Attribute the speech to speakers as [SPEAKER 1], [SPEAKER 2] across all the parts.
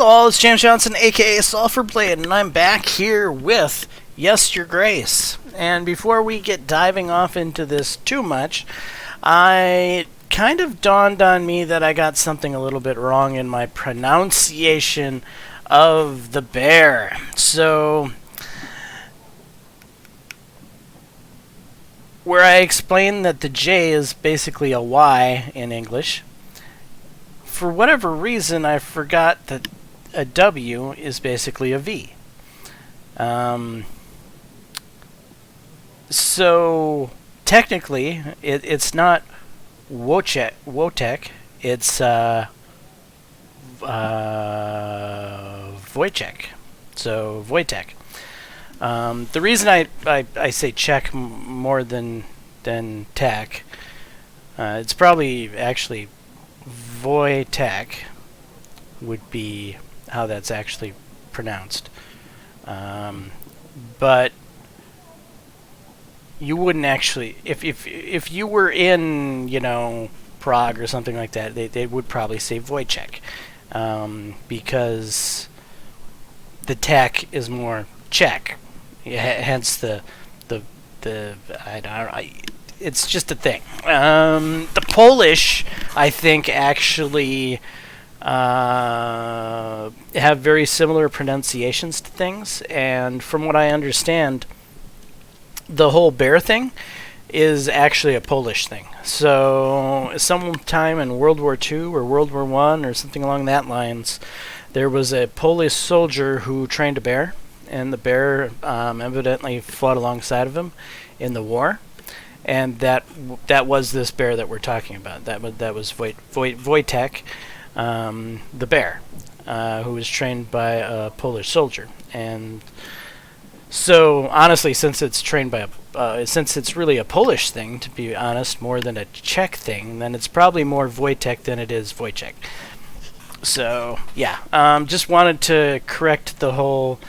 [SPEAKER 1] all, it's Jaames Johnson, aka Sulfurblade, and I'm back here with Yes, Your Grace. And before we get diving off into this too much, I kind of dawned on me that I got something a little bit wrong in my pronunciation of the bear. So, where I explained that the J is basically a Y in English, for whatever reason I forgot that a W is basically a V. So technically it's not Wotek, it's Wojciech. So Wojtek. The reason I say Czech more than tech, it's probably actually Wojtek would be how that's actually pronounced. But you wouldn't actually, if you were in, Prague or something like that, they would probably say Wojciech, because the tech is more Czech. Hence the it's just a thing. The Polish, I think, actually have very similar pronunciations to things, and from what I understand, the whole bear thing is actually a Polish thing. So sometime in World War II or World War I or something along that lines, there was a Polish soldier who trained a bear, and the bear evidently fought alongside of him in the war, and that was this bear that we're talking about. That was Wojtek, the bear, who was trained by a Polish soldier. And so honestly, since it's trained by since it's really a Polish thing, to be honest, more than a Czech thing, then it's probably more Wojtek than it is Wojciech. So yeah, just wanted to correct the whole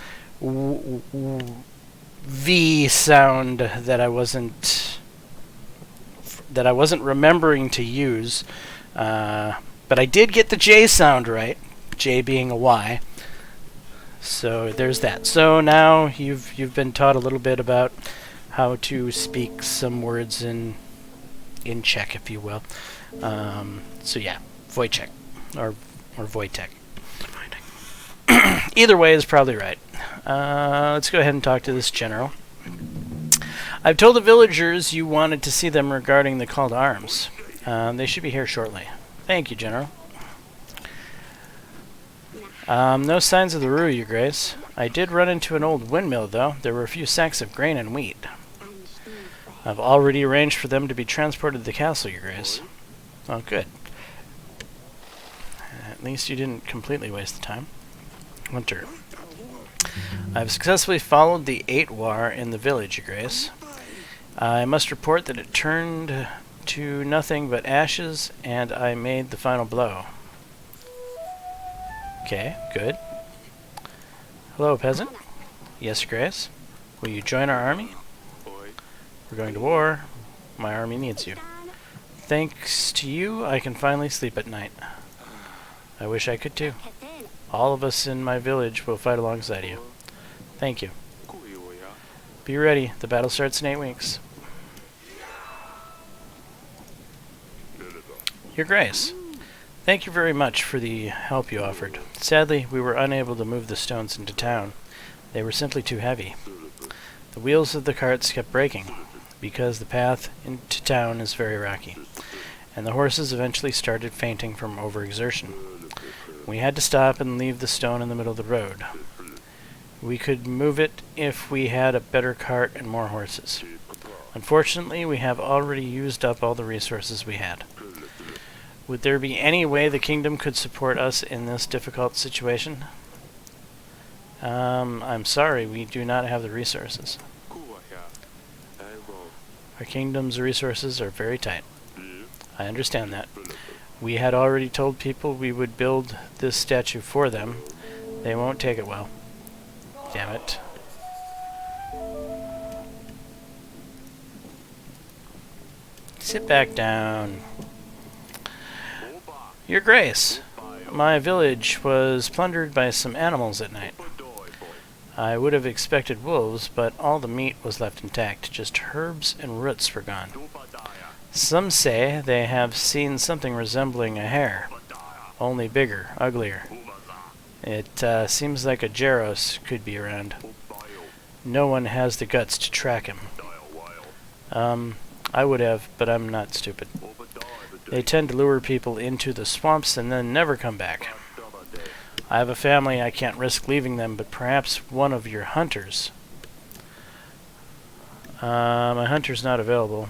[SPEAKER 1] V sound that I wasn't remembering to use, but I did get the J sound right, J being a Y. So there's that. So now you've been taught a little bit about how to speak some words in Czech, if you will. So yeah, Wojciech or Wojtek. Either way is probably right. Let's go ahead and talk to this general. I've told the villagers you wanted to see them regarding the call to arms. They should be here shortly. Thank you, General. No signs of the Rue, Your Grace. I did run into an old windmill, though. There were a few sacks of grain and wheat. I've already arranged for them to be transported to the castle, Your Grace. Oh, good. At least you didn't completely waste the time. Hunter. I've successfully followed the 8 war in the village, Your Grace. I must report that it turned to nothing but ashes, and I made the final blow. Okay, good. Hello, peasant. Yes, Your Grace. Will you join our army? We're going to war. My army needs you. Thanks to you, I can finally sleep at night. I wish I could too. All of us in my village will fight alongside you. Thank you. Be ready. The battle starts in 8 weeks. Your Grace, thank you very much for the help you offered. Sadly, we were unable to move the stones into town. They were simply too heavy. The wheels of the carts kept breaking, because the path into town is very rocky, and the horses eventually started fainting from overexertion. We had to stop and leave the stone in the middle of the road. We could move it if we had a better cart and more horses. Unfortunately, we have already used up all the resources we had. Would there be any way the kingdom could support us in this difficult situation? I'm sorry, we do not have the resources. Our kingdom's resources are very tight. I understand that. We had already told people we would build this statue for them. They won't take it well. Damn it. Sit back down. Your Grace, my village was plundered by some animals at night. I would have expected wolves, but all the meat was left intact. Just herbs and roots were gone. Some say they have seen something resembling a hare, only bigger, uglier. It seems like a Jaames could be around. No one has the guts to track him. I would have, but I'm not stupid. They tend to lure people into the swamps and then never come back. I have a family, I can't risk leaving them, but perhaps one of your hunters. My hunter's not available.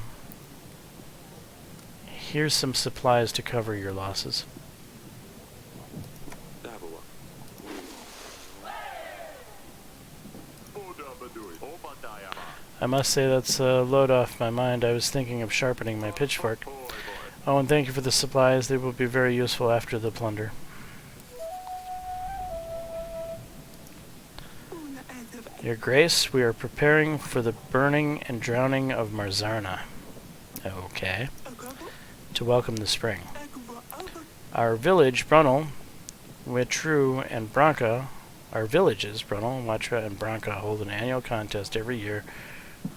[SPEAKER 1] Here's some supplies to cover your losses. I must say that's a load off my mind. I was thinking of sharpening my pitchfork. Oh, and thank you for the supplies. They will be very useful after the plunder. Your Grace, we are preparing for the burning and drowning of Marzarna. Okay. To welcome the spring. Our village, Brunel, Witru, and Branca, our villages, Brunel, Watra, and Branca, hold an annual contest every year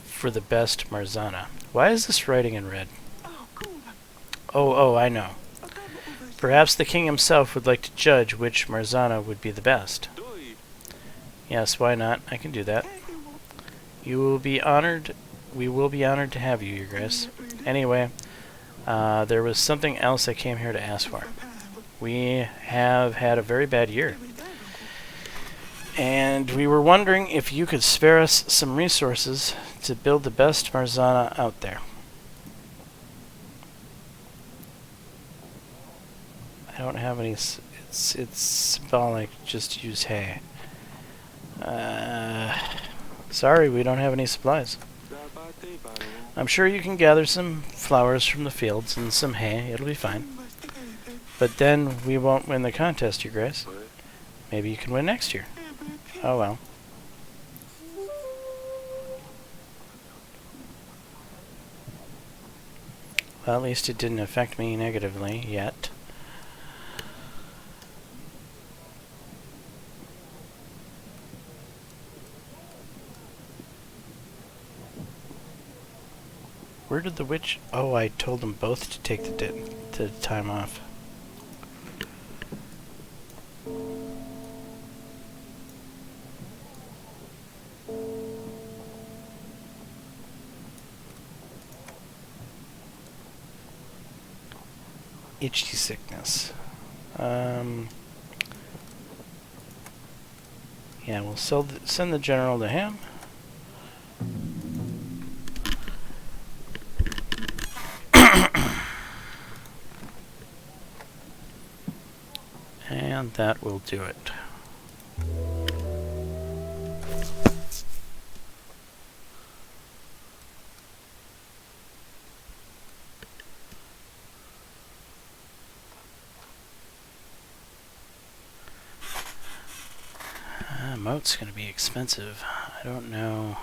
[SPEAKER 1] for the best Marzana. Why is this writing in red? Oh, I know. Perhaps the king himself would like to judge which Marzana would be the best. Yes, why not? I can do that. You will be honored. We will be honored to have you, Your Grace. Anyway, there was something else I came here to ask for. We have had a very bad year. And we were wondering if you could spare us some resources to build the best Marzana out there. I don't have any... It's symbolic. Just use hay. Sorry, we don't have any supplies. I'm sure you can gather some flowers from the fields and some hay. It'll be fine. But then we won't win the contest, Your Grace. Maybe you can win next year. Oh well. Well, at least it didn't affect me negatively yet. Where did the witch... Oh, I told them both to take the time off. Itchy sickness. Yeah, we'll send the general to him. And that will do it. Moat's going to be expensive. I don't know.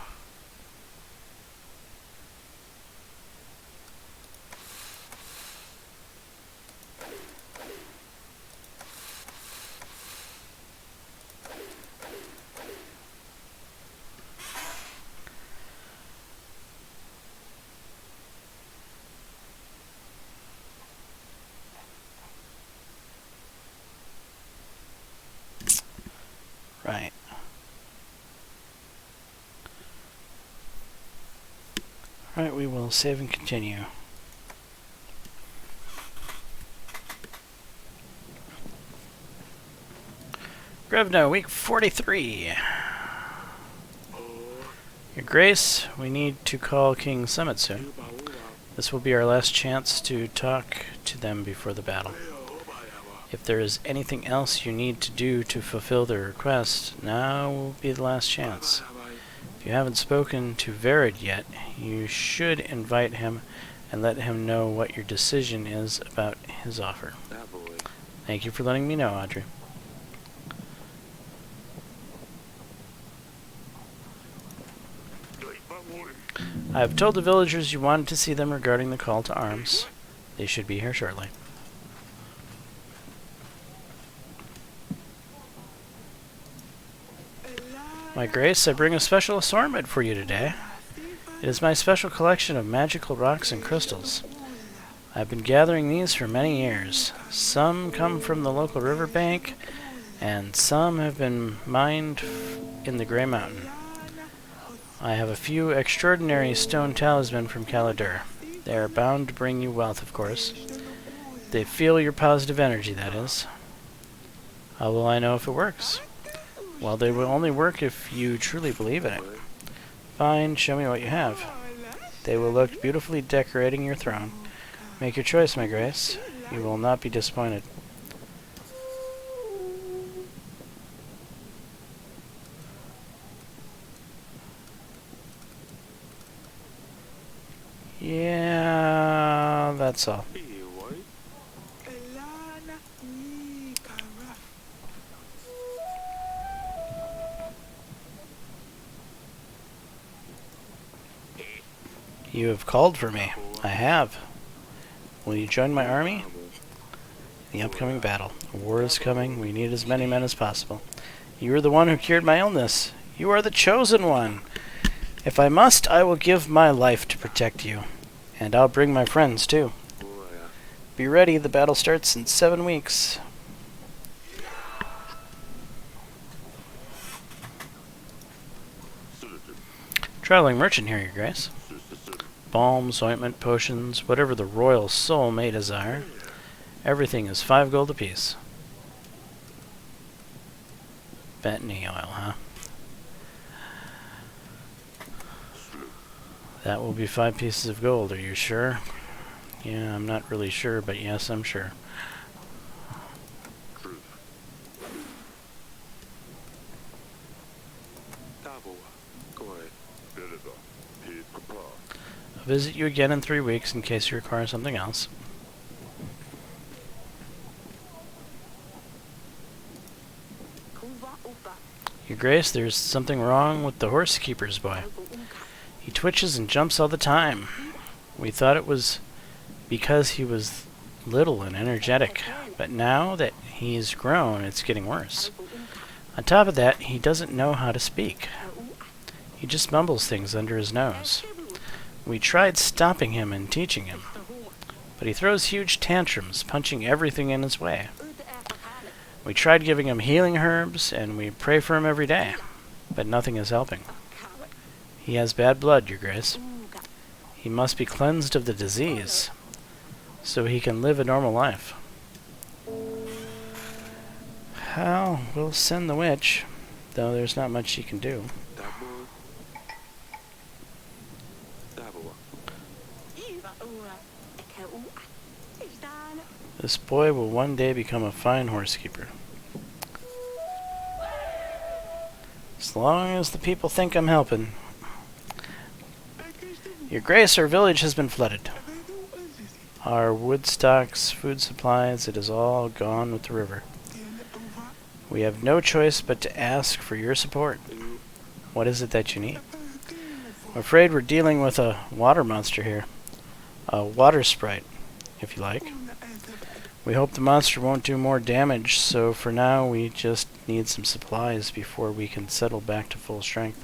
[SPEAKER 1] Right. Alright, we will save and continue. Grevno, week 43. Your Grace, we need to call King Summit soon. This will be our last chance to talk to them before the battle. If there is anything else you need to do to fulfill their request, now will be the last chance. If you haven't spoken to Verid yet, you should invite him and let him know what your decision is about his offer. Thank you for letting me know, Audrey. I have told the villagers you wanted to see them regarding the call to arms. They should be here shortly. My Grace, I bring a special assortment for you today. It is my special collection of magical rocks and crystals. I've been gathering these for many years. Some come from the local riverbank, and some have been mined in the Grey Mountain. I have a few extraordinary stone talismans from Caladur. They are bound to bring you wealth, of course. They feel your positive energy, that is. How will I know if it works? Well, they will only work if you truly believe in it. Fine, show me what you have. They will look beautifully decorating your throne. Make your choice, my Grace. You will not be disappointed. Yeah, that's all. You have called for me. I have. Will you join my army? In the upcoming battle. A war is coming. We need as many men as possible. You are the one who cured my illness. You are the chosen one. If I must, I will give my life to protect you. And I'll bring my friends, too. Be ready. The battle starts in 7 weeks. Traveling merchant here, Your Grace. Balms, ointment, potions, whatever the royal soul may desire. Everything is 5 gold apiece. Betony oil, huh? That will be 5 pieces of gold, are you sure? Yeah, I'm not really sure, but yes, I'm sure. I'll visit you again in 3 weeks in case you require something else. Your Grace, there's something wrong with the horsekeeper's boy. He twitches and jumps all the time. We thought it was because he was little and energetic, but now that he's grown, it's getting worse. On top of that, he doesn't know how to speak. He just mumbles things under his nose. We tried stopping him and teaching him, but he throws huge tantrums, punching everything in his way. We tried giving him healing herbs, and we pray for him every day, but nothing is helping. He has bad blood, Your Grace. He must be cleansed of the disease, so he can live a normal life. Well, we'll send the witch, though there's not much she can do. This boy will one day become a fine horsekeeper. As long as the people think I'm helping. Your Grace, our village has been flooded. Our wood stocks, food supplies, it is all gone with the river. We have no choice but to ask for your support. What is it that you need? I'm afraid we're dealing with a water monster here. A water sprite, if you like. We hope the monster won't do more damage, so for now we just need some supplies before we can settle back to full strength.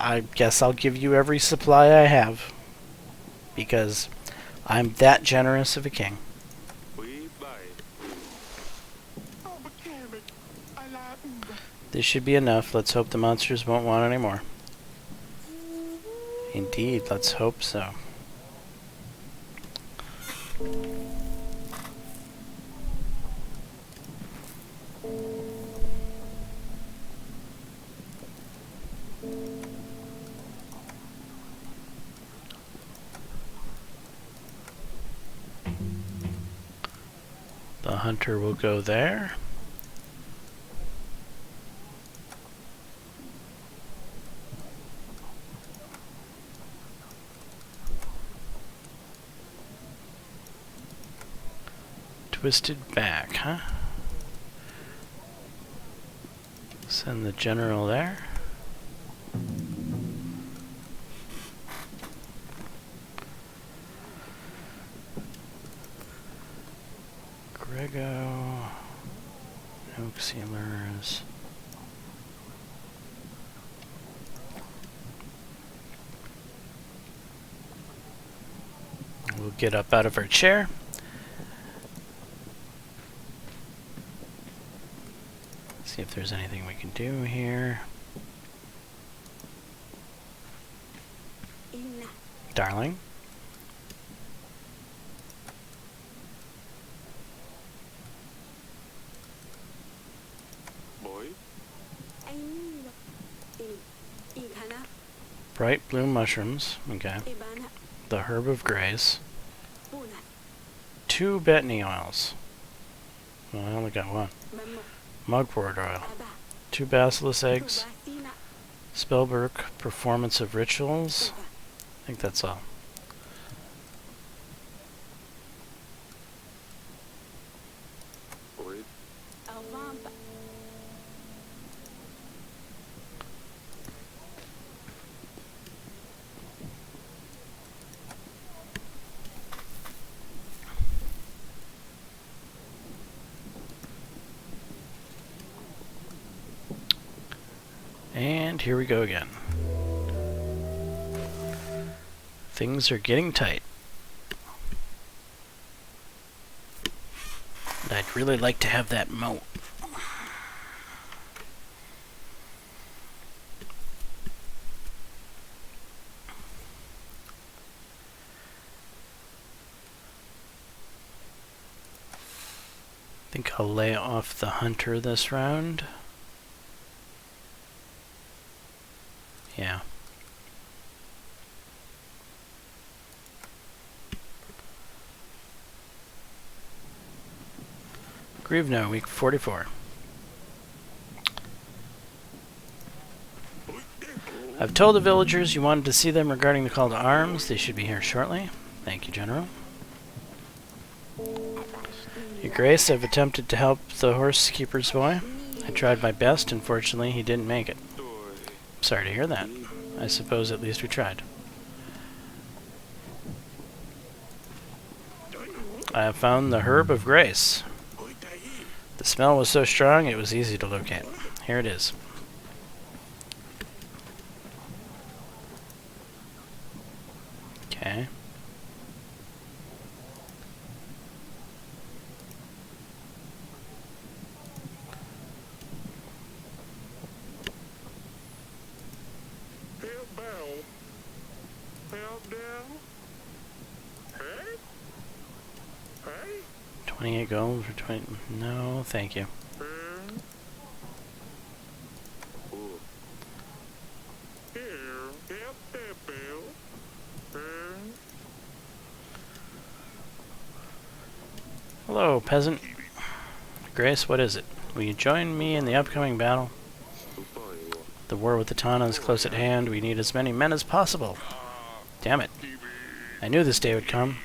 [SPEAKER 1] I guess I'll give you every supply I have, because I'm that generous of a king. This should be enough. Let's hope the monsters won't want any more. Indeed, let's hope so. The hunter will go there. Twisted back, huh? Send the general there. Grego. Oak sealers. We'll get up out of our chair. See if there's anything we can do here. Darling. Bright blue mushrooms. Okay. The herb of grace. 2 betony oils. Well, I only got 1. Mugwort oil. 2 basilisk eggs. Spellbook performance of rituals. I think that's all. And here we go again. Things are getting tight. I'd really like to have that moat. I think I'll lay off the hunter this round. Yeah. Grievno, week 44. I've told the villagers you wanted to see them regarding the call to arms. They should be here shortly. Thank you, General. Your Grace, I've attempted to help the horsekeeper's boy. I tried my best. Unfortunately, he didn't make it. Sorry to hear that. I suppose at least we tried. I have found the herb of grace. The smell was so strong it was easy to locate. Here it is. Okay.
[SPEAKER 2] Help down. Hey? Hey?
[SPEAKER 1] 28 gold for 20. No, thank you. Hello, peasant. Grace, what is it? Will you join me in the upcoming battle? The war with the Tana is close at hand. We need as many men as possible. Damn it. I knew this day would come.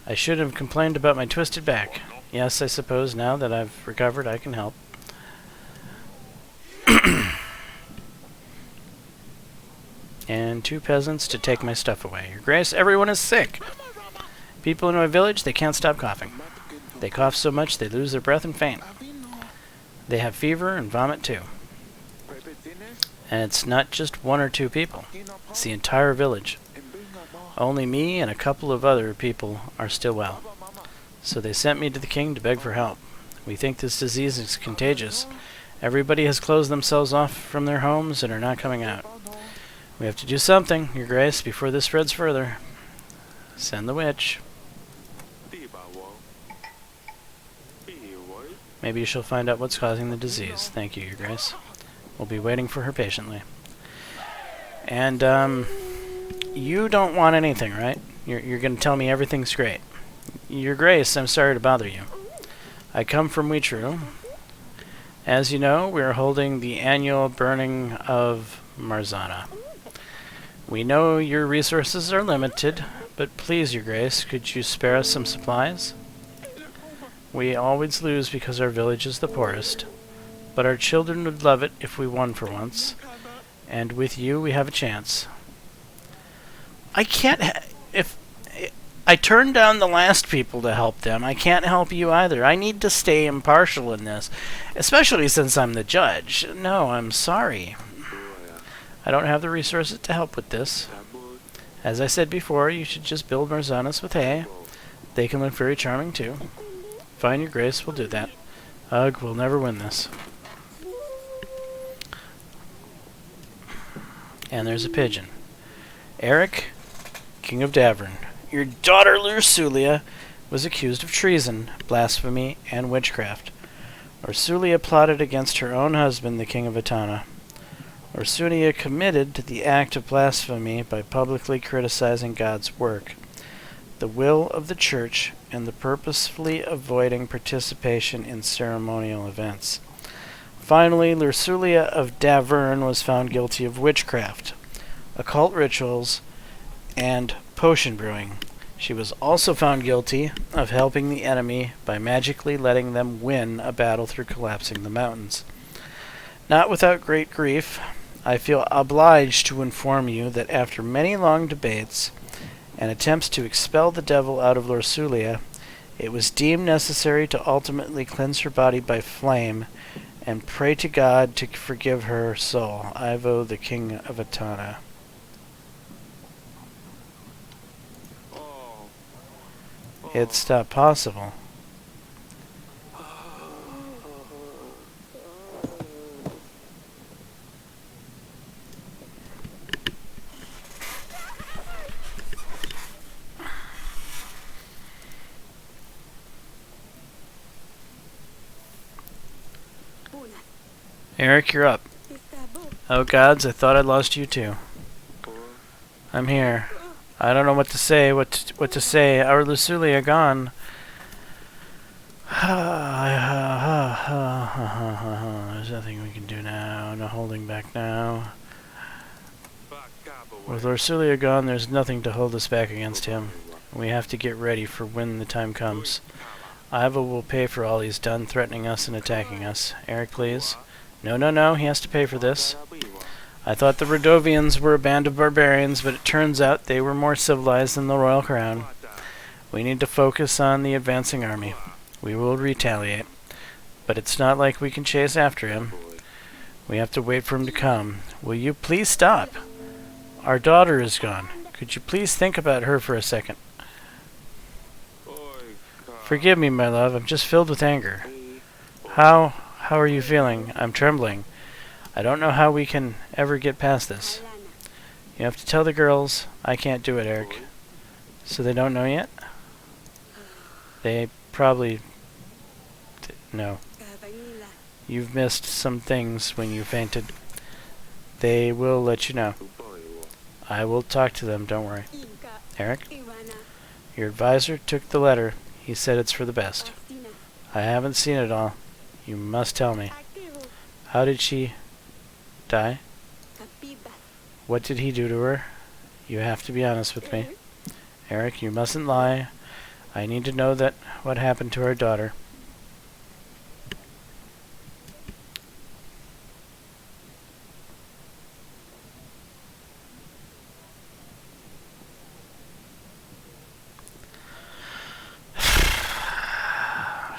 [SPEAKER 1] I should have complained about my twisted back. Yes, I suppose now that I've recovered, I can help. And 2 peasants to take my stuff away. Your Grace, everyone is sick. People in my village, they can't stop coughing. They cough so much they lose their breath and faint. They have fever and vomit too. And it's not just 1 or 2 people. It's the entire village. Only me and a couple of other people are still well. So they sent me to the king to beg for help. We think this disease is contagious. Everybody has closed themselves off from their homes and are not coming out. We have to do something, Your Grace, before this spreads further. Send the witch. Maybe she'll find out what's causing the disease. Thank you, Your Grace. We'll be waiting for her patiently. And, you don't want anything, right? You're going to tell me everything's great. Your Grace, I'm sorry to bother you. I come from Witru. As you know, we are holding the annual burning of Marzana. We know your resources are limited, but please, Your Grace, could you spare us some supplies? We always lose because our village is the poorest, but our children would love it if we won for once, and with you we have a chance. I can't I turned down the last people to help them. I can't help you either. I need to stay impartial in this, especially since I'm the judge. No, I'm sorry. I don't have the resources to help with this. As I said before, you should just build Marzanas with hay. They can look very charming too. Fine, your grace, we'll do that. Ugh, we'll never win this. And there's a pigeon. Eric, King of Davern. Your daughter Lursulia was accused of treason, blasphemy, and witchcraft. Lursulia plotted against her own husband, the King of Etana. Lursulia committed the act of blasphemy by publicly criticizing God's work, the will of the Church, and the purposefully avoiding participation in ceremonial events. Finally, Lursulia of Davern was found guilty of witchcraft, occult rituals, and potion brewing. She was also found guilty of helping the enemy by magically letting them win a battle through collapsing the mountains. Not without great grief, I feel obliged to inform you that after many long debates and attempts to expel the devil out of Lursulia, it was deemed necessary to ultimately cleanse her body by flame and pray to God to forgive her soul. Ivo, the King of Etana. It's not possible. Eric, you're up. Oh gods, I thought I'd lost you too. I'm here. I don't know what to say. What to say? Our Lursulia gone. There's nothing we can do now. No holding back now. With Lursulia gone, there's nothing to hold us back against him. We have to get ready for when the time comes. Iva will pay for all he's done, threatening us and attacking us. Eric, please. No, he has to pay for this. I thought the Rodovians were a band of barbarians, but it turns out they were more civilized than the Royal Crown. We need to focus on the advancing army. We will retaliate. But it's not like we can chase after him. We have to wait for him to come. Will you please stop? Our daughter is gone. Could you please think about her for a second? Forgive me, my love. I'm just filled with anger. How are you feeling? I'm trembling. I don't know how we can ever get past this. You have to tell the girls I can't do it, Eric. So they don't know yet? They probably... no. You've missed some things when you fainted. They will let you know. I will talk to them, don't worry. Eric? Your advisor took the letter. He said it's for the best. I haven't seen it all. You must tell me. How did she... die? What did he do to her? You have to be honest with me. Eric, you mustn't lie. I need to know that what happened to our daughter.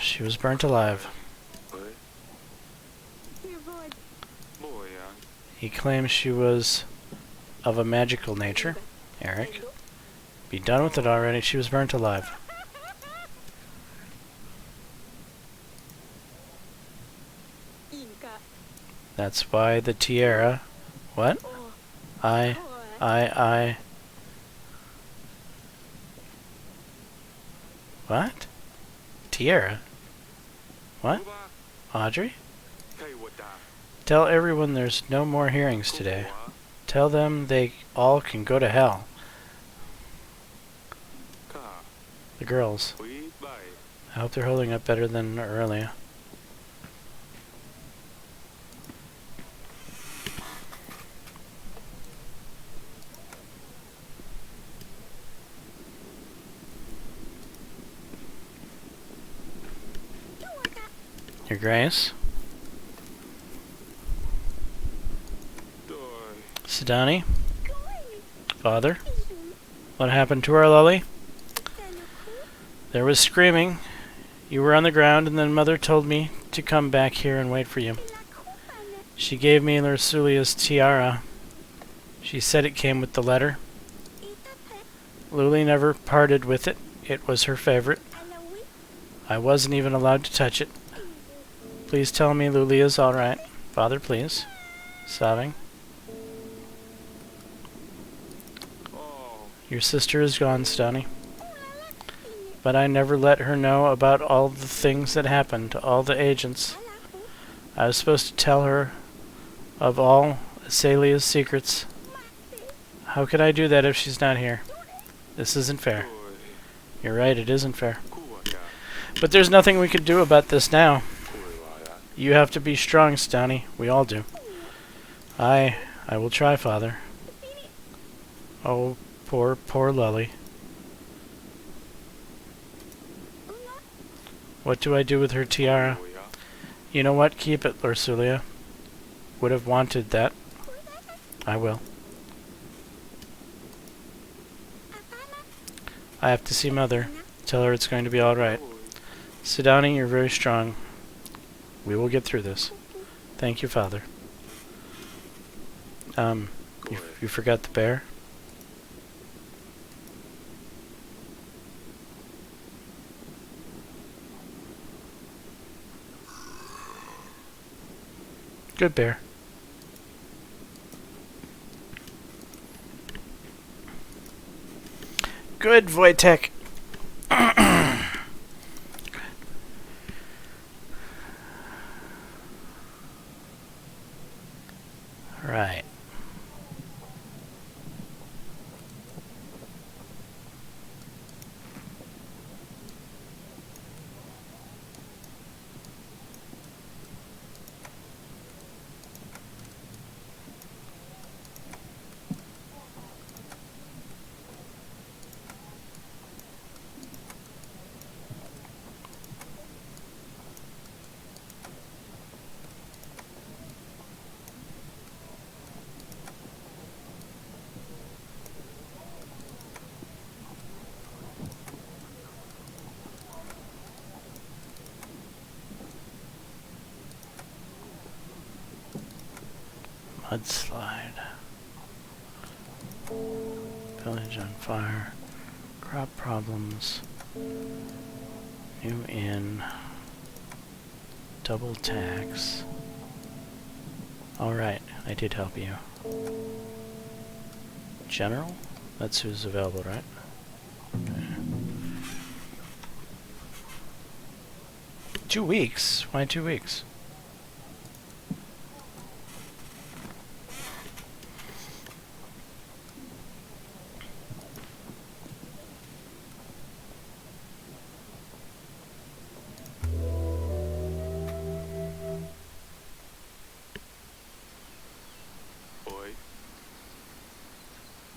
[SPEAKER 1] She was burnt alive. He claims she was of a magical nature. Eric, be done with it already. She was burnt alive. That's why the tiara... What? I... What? Tiara? What? Audrey? Tell everyone there's no more hearings today. Tell them they all can go to hell. The girls. I hope they're holding up better than earlier. Your Grace? Sidani? Father? What happened to our Lully? There was screaming. You were on the ground, and then Mother told me to come back here and wait for you. She gave me Lursulia's tiara. She said it came with the letter. Luli never parted with it. It was her favorite. I wasn't even allowed to touch it. Please tell me Luli is all right. Father, please. Sobbing. Your sister is gone, Stony. But I never let her know about all the things that happened to all the agents. I was supposed to tell her of all Azalea's secrets. How could I do that if she's not here? This isn't fair. You're right, it isn't fair. But there's nothing we could do about this now. You have to be strong, Stony. We all do. I will try, Father. Oh, poor Lully. What do I do with her tiara? You know what? Keep it, Lursulia. Would have wanted that. I will. I have to see Mother. Tell her it's going to be all right. Sidani, you're very strong. We will get through this. Thank you, Father. You forgot the bear? Good bear. Good, Wojtek. Right. Mudslide. Village on fire. Crop problems. New inn. Double tax. Alright, I did help you. General? That's who's available, right? Okay. 2 weeks? Why 2 weeks?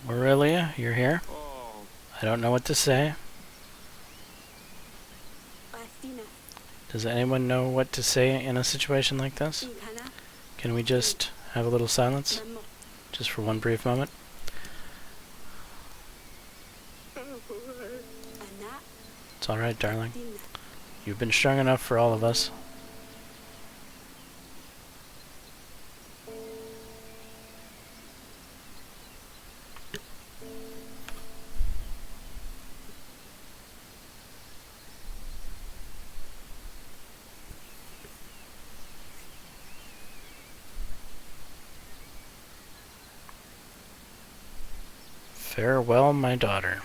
[SPEAKER 1] Aurelia, you're here? I don't know what to say. Does anyone know what to say in a situation like this? Can we just have a little silence? Just for one brief moment? It's alright, darling. You've been strong enough for all of us. Farewell, my daughter.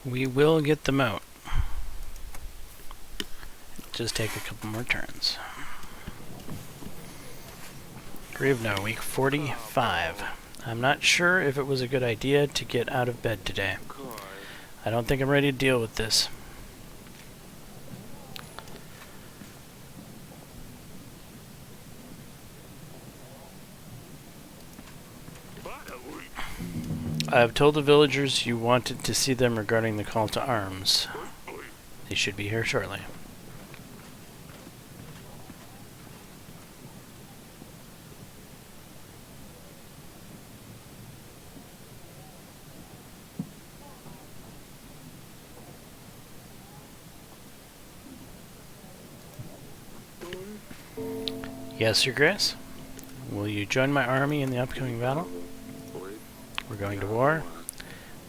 [SPEAKER 1] We will get them out. Just take a couple more turns. Grivno, week 45. I'm not sure if it was a good idea to get out of bed today. I don't think I'm ready to deal with this. I have told the villagers you wanted to see them regarding the call to arms. They should be here shortly. Yes, Your Grace? Will you join my army in the upcoming battle? We're going to war.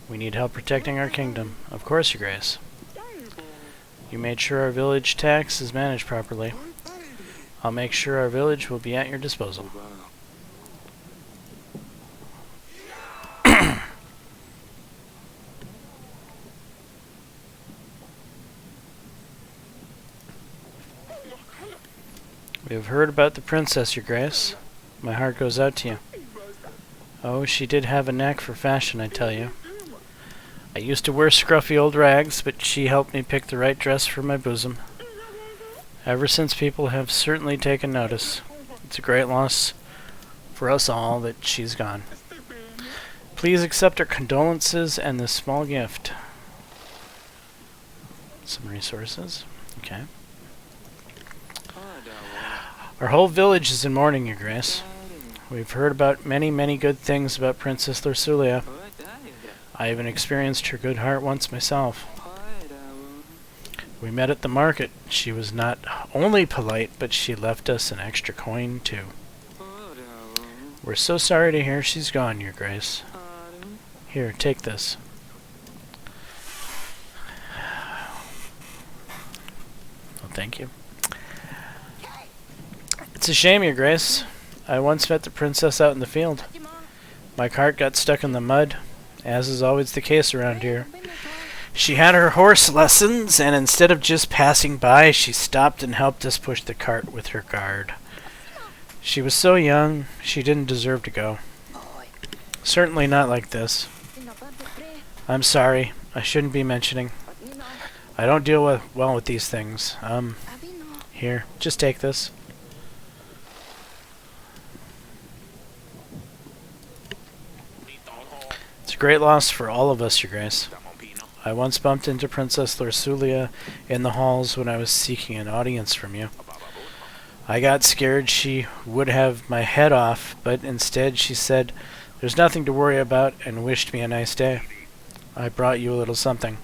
[SPEAKER 1] We need help protecting our kingdom. Of course, Your Grace. You made sure our village tax is managed properly. I'll make sure our village will be at your disposal. We have heard about the princess, Your Grace. My heart goes out to you. Oh, she did have a knack for fashion, I tell you. I used to wear scruffy old rags, but she helped me pick the right dress for my bosom. Ever since, people have certainly taken notice. It's a great loss for us all that she's gone. Please accept our condolences and this small gift. Some resources. Okay. Our whole village is in mourning, Your Grace. We've heard about many, many good things about Princess Lursulia. I even experienced her good heart once myself. We met at the market. She was not only polite, but she left us an extra coin, too. We're so sorry to hear she's gone, Your Grace. Here, take this. Oh, thank you. It's a shame, Your Grace. I once met the princess out in the field. My cart got stuck in the mud, as is always the case around here. She had her horse lessons, and instead of just passing by, she stopped and helped us push the cart with her guard. She was so young, she didn't deserve to go. Certainly not like this. I'm sorry, I shouldn't be mentioning. I don't deal well with these things. Here, just take this. It's a great loss for all of us, Your Grace. I once bumped into Princess Lursulia in the halls when I was seeking an audience from you. I got scared she would have my head off, but instead she said, "There's nothing to worry about," and wished me a nice day. I brought you a little something.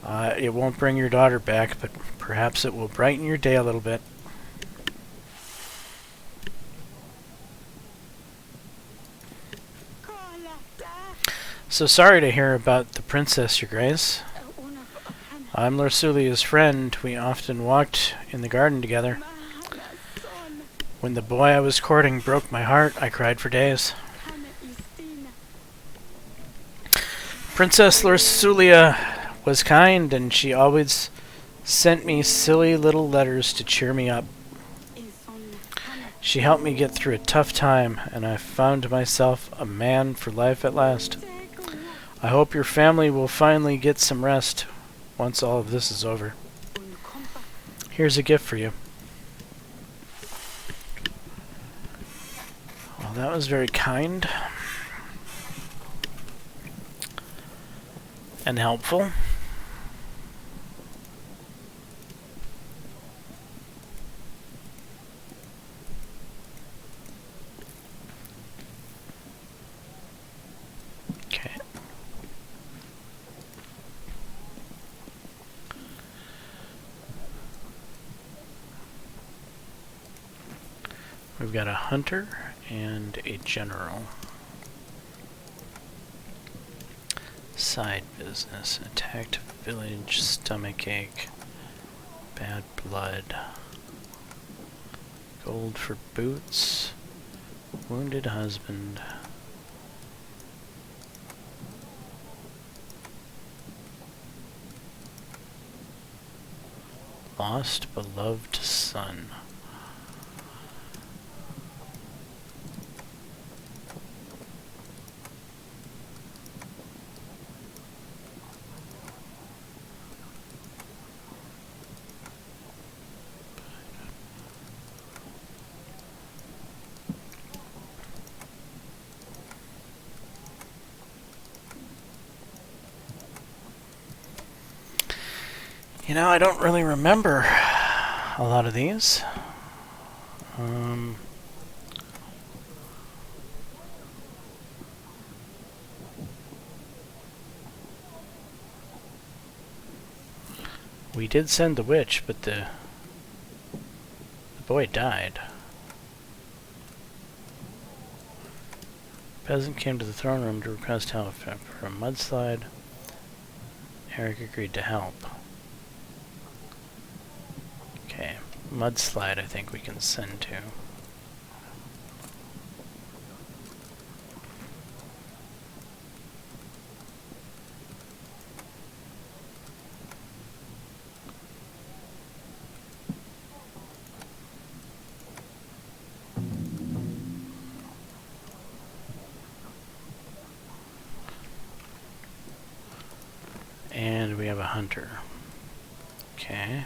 [SPEAKER 1] It won't bring your daughter back, but perhaps it will brighten your day a little bit. So sorry to hear about the princess, Your Grace. I'm Lursulia's friend. We often walked in the garden together. When the boy I was courting broke my heart, I cried for days. Princess Lursulia was kind, and she always sent me silly little letters to cheer me up. She helped me get through a tough time, and I found myself a man for life at last. I hope your family will finally get some rest once all of this is over. Here's a gift for you. Well, that was very kind and helpful. Okay. We've got a hunter and a general. Side business. Attacked village, stomachache, bad blood. Gold for boots. Wounded husband. Lost beloved son. You know, I don't really remember a lot of these. We did send the witch, but the boy died. Peasant came to the throne room to request help for a mudslide. Eric agreed to help. Okay, mudslide I think we can send to. And we have a hunter. Okay.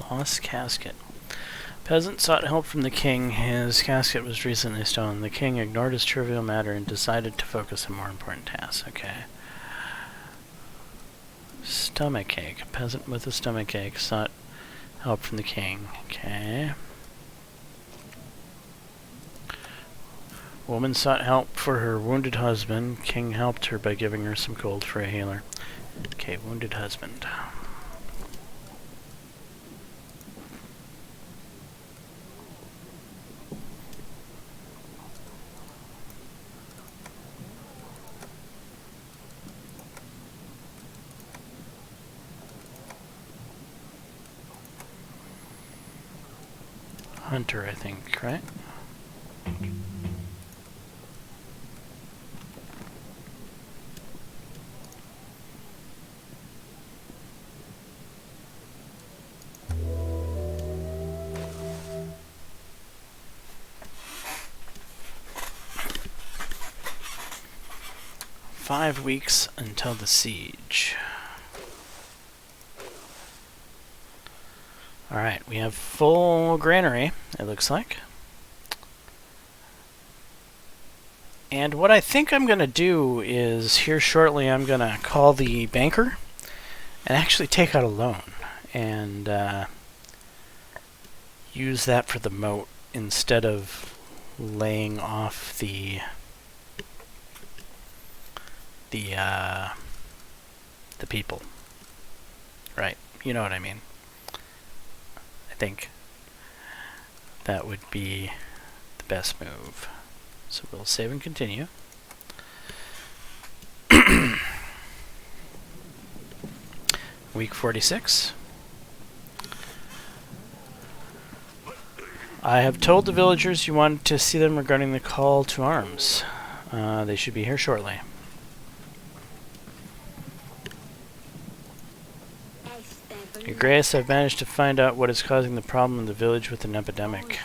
[SPEAKER 1] Lost casket. Peasant sought help from the king. His casket was recently stolen. The king ignored his trivial matter and decided to focus on more important tasks. Okay. Stomachache. Peasant with a stomachache sought help from the king. Okay. Woman sought help for her wounded husband. King helped her by giving her some gold for a healer. Okay, wounded husband. Hunter, I think, right? "5 weeks until the siege." Alright, we have full granary, it looks like. And what I think I'm going to do is, here shortly, I'm going to call the banker and actually take out a loan and use that for the moat instead of laying off the people. Right, you know what I mean. I think that would be the best move. So we'll save and continue. Week 46. I have told the villagers you wanted to see them regarding the call to arms. They should be here shortly. Your Grace, I've managed to find out what is causing the problem in the village with an epidemic.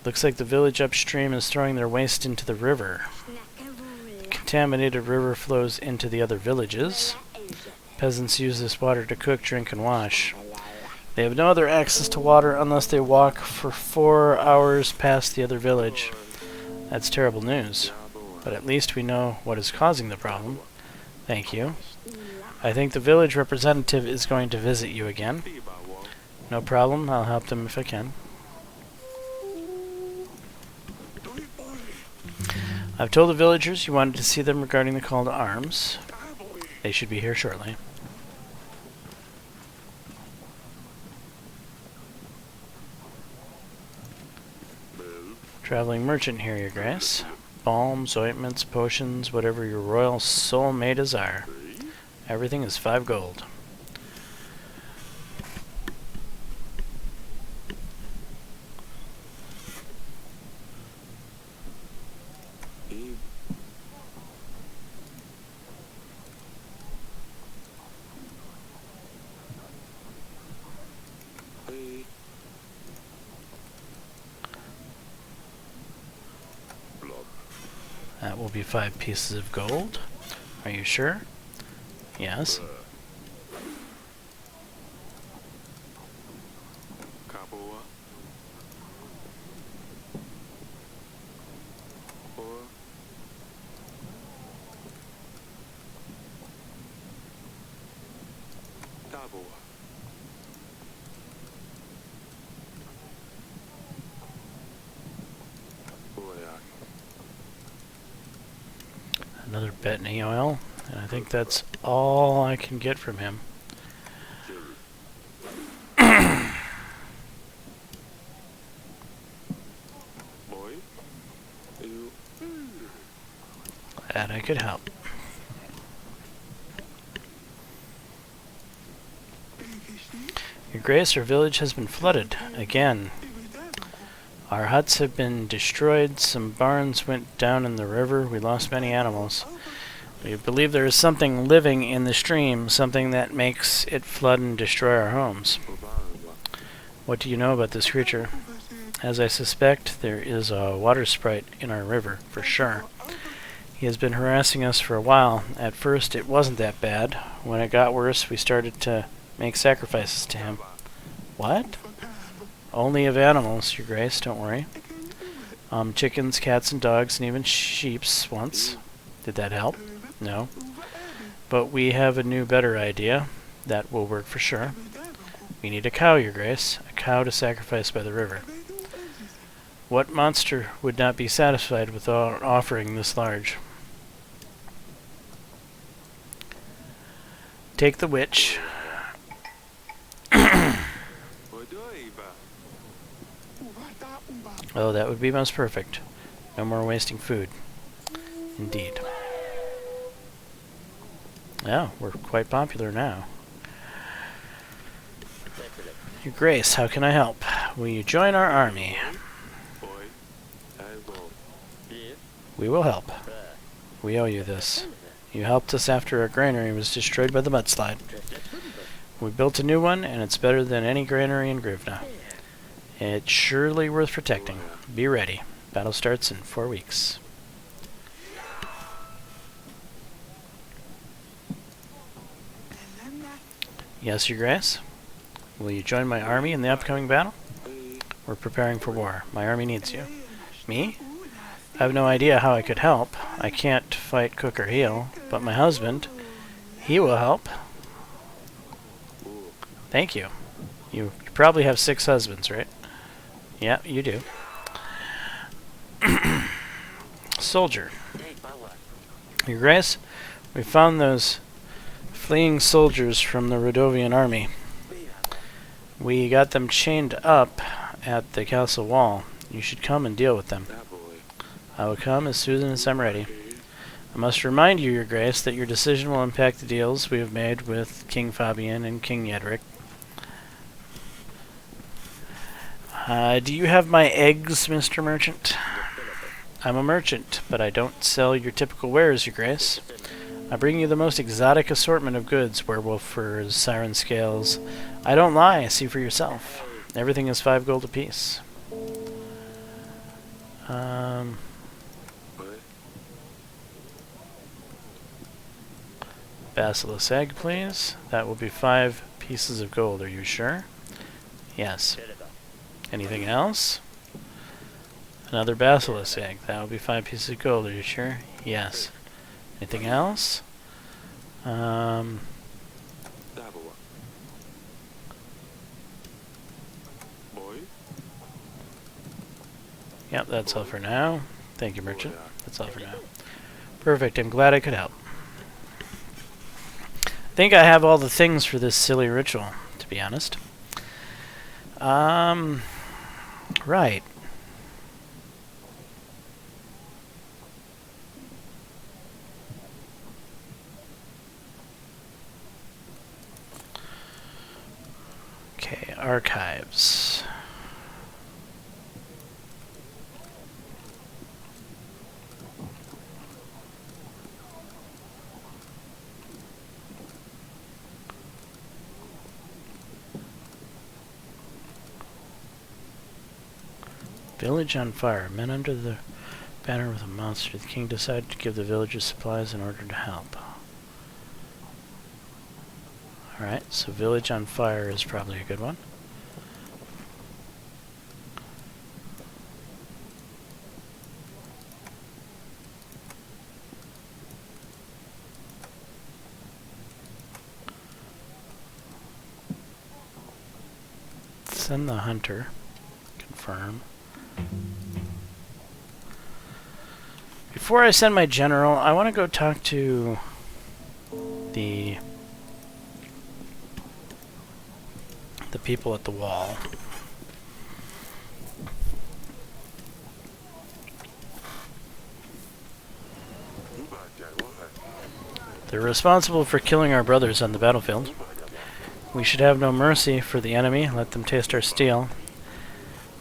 [SPEAKER 1] Looks like the village upstream is throwing their waste into the river. Contaminated river flows into the other villages. Peasants use this water to cook, drink, and wash. They have no other access to water unless they walk for 4 hours past the other village. That's terrible news. But at least we know what is causing the problem. Thank you. I think the village representative is going to visit you again. No problem, I'll help them if I can. I've told the villagers you wanted to see them regarding the call to arms. They should be here shortly. Traveling merchant here, Your Grace. Balms, ointments, potions, whatever your royal soul may desire. Everything is 5 gold. That will be 5 pieces of gold. Are you sure? Yes.
[SPEAKER 2] Kaboa. Or Daboa.
[SPEAKER 1] Another betony oil, and I think that's all I can get from him.
[SPEAKER 2] Boy, you.
[SPEAKER 1] Glad I could help. Your Grace, our village has been flooded again. Our huts have been destroyed, some barns went down in the river, we lost many animals. We believe there is something living in the stream, something that makes it flood and destroy our homes. What do you know about this creature? As I suspect, there is a water sprite in our river, for sure. He has been harassing us for a while. At first, it wasn't that bad. When it got worse, we started to make sacrifices to him. What? Only of animals, Your Grace, don't worry. Chickens, cats, and dogs, and even sheeps once. Did that help? No. But we have a new, better idea. That will work for sure. We need a cow, Your Grace. A cow to sacrifice by the river. What monster would not be satisfied with our offering this large? Take the witch. Oh, that would be most perfect. No more wasting food. Indeed. Yeah, we're quite popular now. Your Grace, how can I help? Will you join our army? We will help. We owe you this. You helped us after our granary was destroyed by the mudslide. We built a new one, and it's better than any granary in Grivna. It's surely worth protecting. Be ready. Battle starts in 4 weeks. Yes, Your Grace? Will you join my army in the upcoming battle? We're preparing for war. My army needs you. Me? I have no idea how I could help. I can't fight, cook, or heal. But my husband, he will help. Thank you. You probably have 6 husbands, right? Yeah, you do. Soldier. Your Grace, we found those fleeing soldiers from the Rodovian army. We got them chained up at the castle wall. You should come and deal with them. I will come as soon as I'm ready. I must remind you, Your Grace, that your decision will impact the deals we have made with King Fabian and King Yedric. Do you have my eggs, Mr. Merchant? I'm a merchant, but I don't sell your typical wares, Your Grace. I bring you the most exotic assortment of goods, werewolf furs, siren scales. I don't lie, see for yourself. Everything is 5 gold apiece. Basilisk egg, please. That will be 5 pieces of gold, are you sure? Yes. Anything else? Another basilisk egg. That will be 5 pieces of gold, are you sure? Yes. Anything else? Yep, that's all for now. Thank you, merchant. That's all for now. Perfect. I'm glad I could help. I think I have all the things for this silly ritual, to be honest. Right. Okay, archives. Village on fire. Men under the Banner with a monster. The king decided to give the villagers supplies in order to help. Alright, so village on fire is probably a good one. Send the hunter. Confirm. Before I send my general, I want to go talk to the people at the wall. They're responsible for killing our brothers on the battlefield. We should have no mercy for the enemy, let them taste our steel.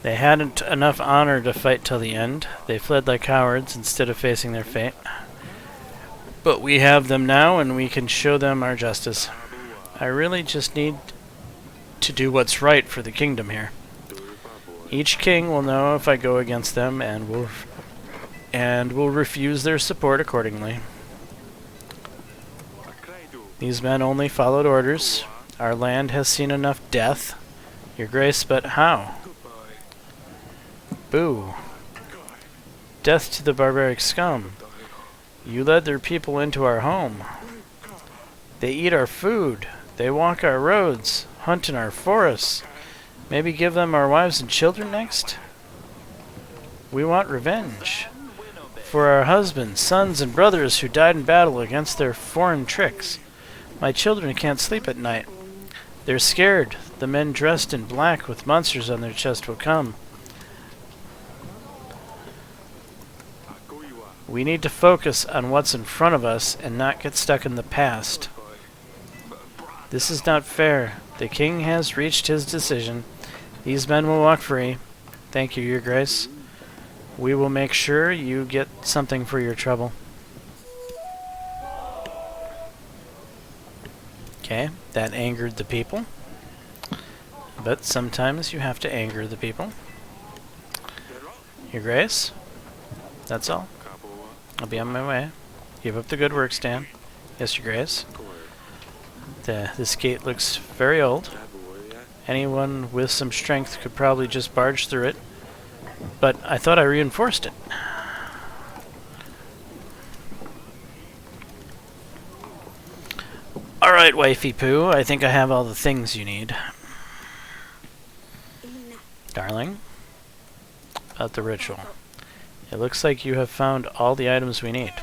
[SPEAKER 1] They hadn't enough honor to fight till the end. They fled like cowards instead of facing their fate. But we have them now, and we can show them our justice. I really just need to do what's right for the kingdom here. Each king will know if I go against them, and will refuse their support accordingly. These men only followed orders. Our land has seen enough death, Your Grace, but how? Boo. Death to the barbaric scum. You led their people into our home. They eat our food. They walk our roads, hunt in our forests. Maybe give them our wives and children next? We want revenge. For our husbands, sons, and brothers who died in battle against their foreign tricks. My children can't sleep at night. They're scared. The men dressed in black with monsters on their chest will come. We need to focus on what's in front of us and not get stuck in the past. This is not fair. The king has reached his decision. These men will walk free. Thank you, Your Grace. We will make sure you get something for your trouble. Okay, that angered the people. But sometimes you have to anger the people. Your Grace, that's all. I'll be on my way. Keep up the good work, Stan. Yes, Your Grace. This gate looks very old. Anyone with some strength could probably just barge through it. But I thought I reinforced it. Alright, wifey poo. I think I have all the things you need. Darling, about the ritual. It looks like you have found all the items we need.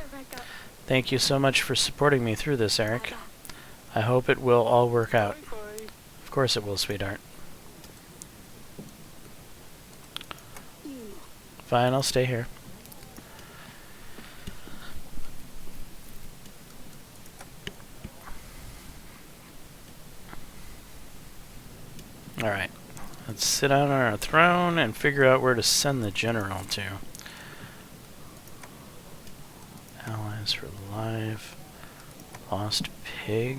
[SPEAKER 1] Thank you so much for supporting me through this, Eric. I hope it will all work out. Of course it will, sweetheart. Fine, I'll stay here. Alright. Let's sit on our throne and figure out where to send the general to. Allies for life. Lost pig.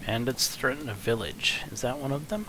[SPEAKER 1] Bandits threaten a village. Is that one of them?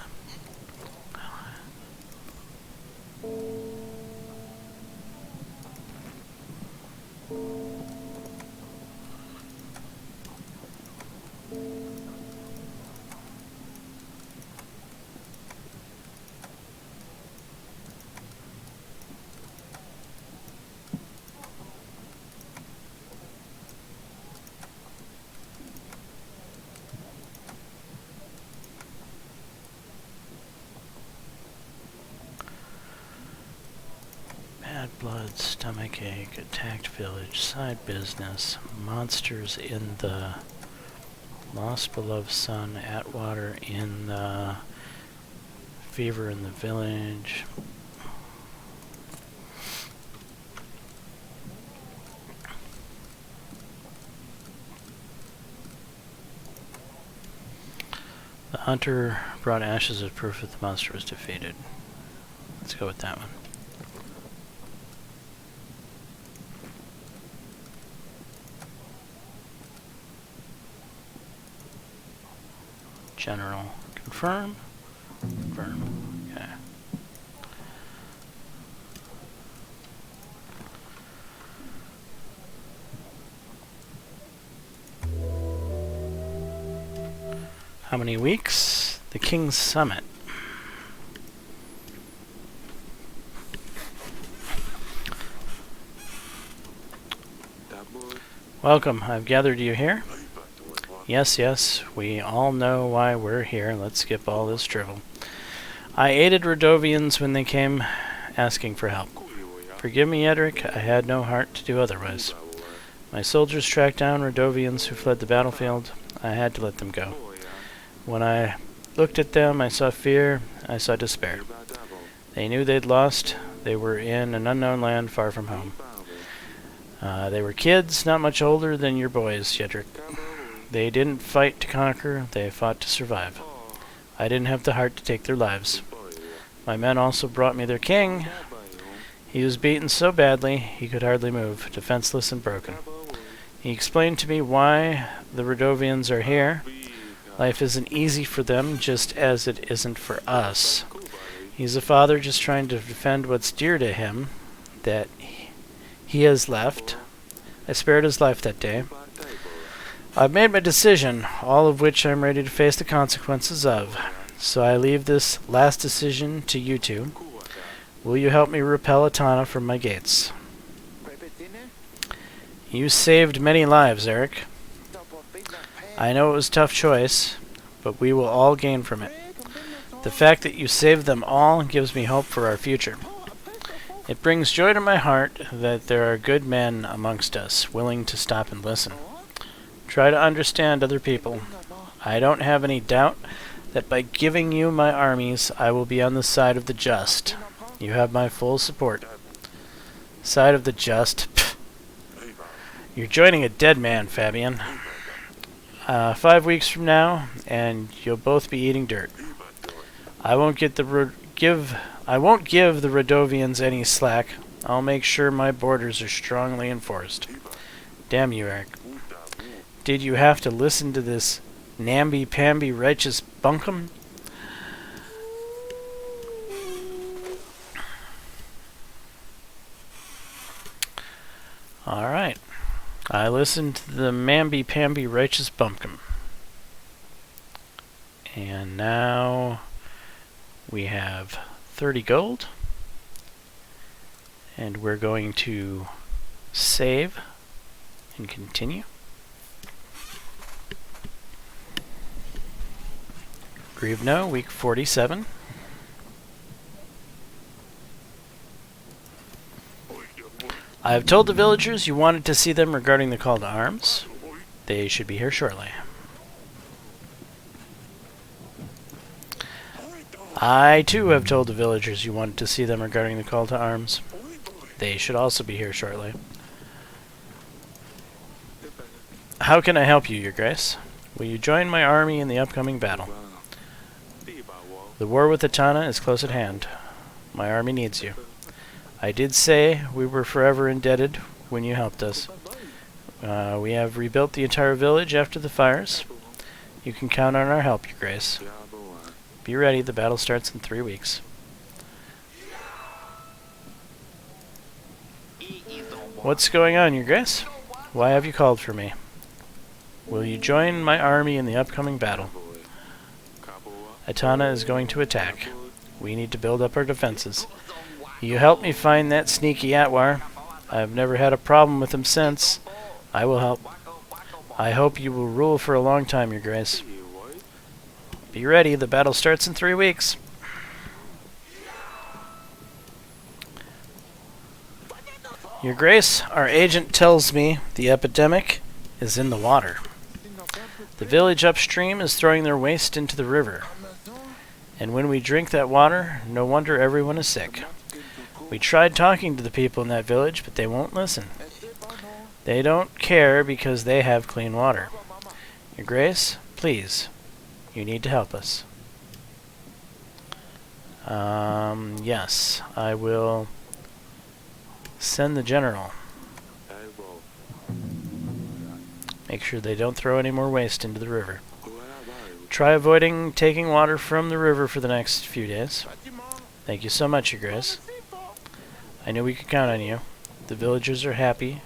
[SPEAKER 1] Bad blood, stomach ache, attacked village, side business, monsters in the lost beloved son, Atwater in the fever in the village. hunter brought ashes as proof that the monster was defeated. Let's go with that one. General, confirm. Confirm. Okay. How many weeks? The King's Summit. Welcome. I've gathered you here. Yes, yes, we all know why we're here. Let's skip all this drivel. I aided Radovians when they came asking for help. Forgive me, Edric, I had no heart to do otherwise. My soldiers tracked down Radovians who fled the battlefield. I had to let them go. When I looked at them, I saw fear, I saw despair. They knew they'd lost. They were in an unknown land far from home. They were kids, not much older than your boys, Jedrick. They didn't fight to conquer, they fought to survive. I didn't have the heart to take their lives. My men also brought me their king. He was beaten so badly he could hardly move, defenseless and broken. He explained to me why the Radovians are here. Life isn't easy for them, just as it isn't for us. He's a father just trying to defend what's dear to him, that he has left. I spared his life that day. I've made my decision, all of which I'm ready to face the consequences of. So I leave this last decision to you two. Will you help me repel Atana from my gates? You saved many lives, Eric. I know it was a tough choice, but we will all gain from it. The fact that you saved them all gives me hope for our future. It brings joy to my heart that there are good men amongst us, willing to stop and listen. Try to understand other people. I don't have any doubt that by giving you my armies, I will be on the side of the just. You have my full support. Side of the just? Pfft. You're joining a dead man, Fabian. 5 weeks from now, and you'll both be eating dirt. I won't give the Radovians any slack. I'll make sure my borders are strongly enforced. Damn you, Eric. Did you have to listen to this namby-pamby righteous bunkum? Alright. I listened to the mamby-pamby righteous bunkum. And now we have 30 gold. And we're going to save and continue. Grievno, week 47. I have told the villagers you wanted to see them regarding the call to arms. They should be here shortly. I too have told the villagers you wanted to see them regarding the call to arms. They should also be here shortly. How can I help you, Your Grace? Will you join my army in the upcoming battle? The war with Atana is close at hand. My army needs you. I did say we were forever indebted when you helped us. We have rebuilt the entire village after the fires. You can count on our help, Your Grace. Be ready, the battle starts in 3 weeks. What's going on, Your Grace? Why have you called for me? Will you join my army in the upcoming battle? Atana is going to attack. We need to build up our defenses. You helped me find that sneaky Atwar. I've never had a problem with him since. I will help. I hope you will rule for a long time, Your Grace. Be ready, the battle starts in 3 weeks. Your Grace, our agent tells me the epidemic is in the water. The village upstream is throwing their waste into the river. And when we drink that water, no wonder everyone is sick. We tried talking to the people in that village, but they won't listen. They don't care because they have clean water. Your Grace, please, You need to help us. Yes, I will send the general. Make sure they don't throw any more waste into the river. Try avoiding taking water from the river for the next few days. Thank you so much, Your Grace. I knew we could count on you. The villagers are happy.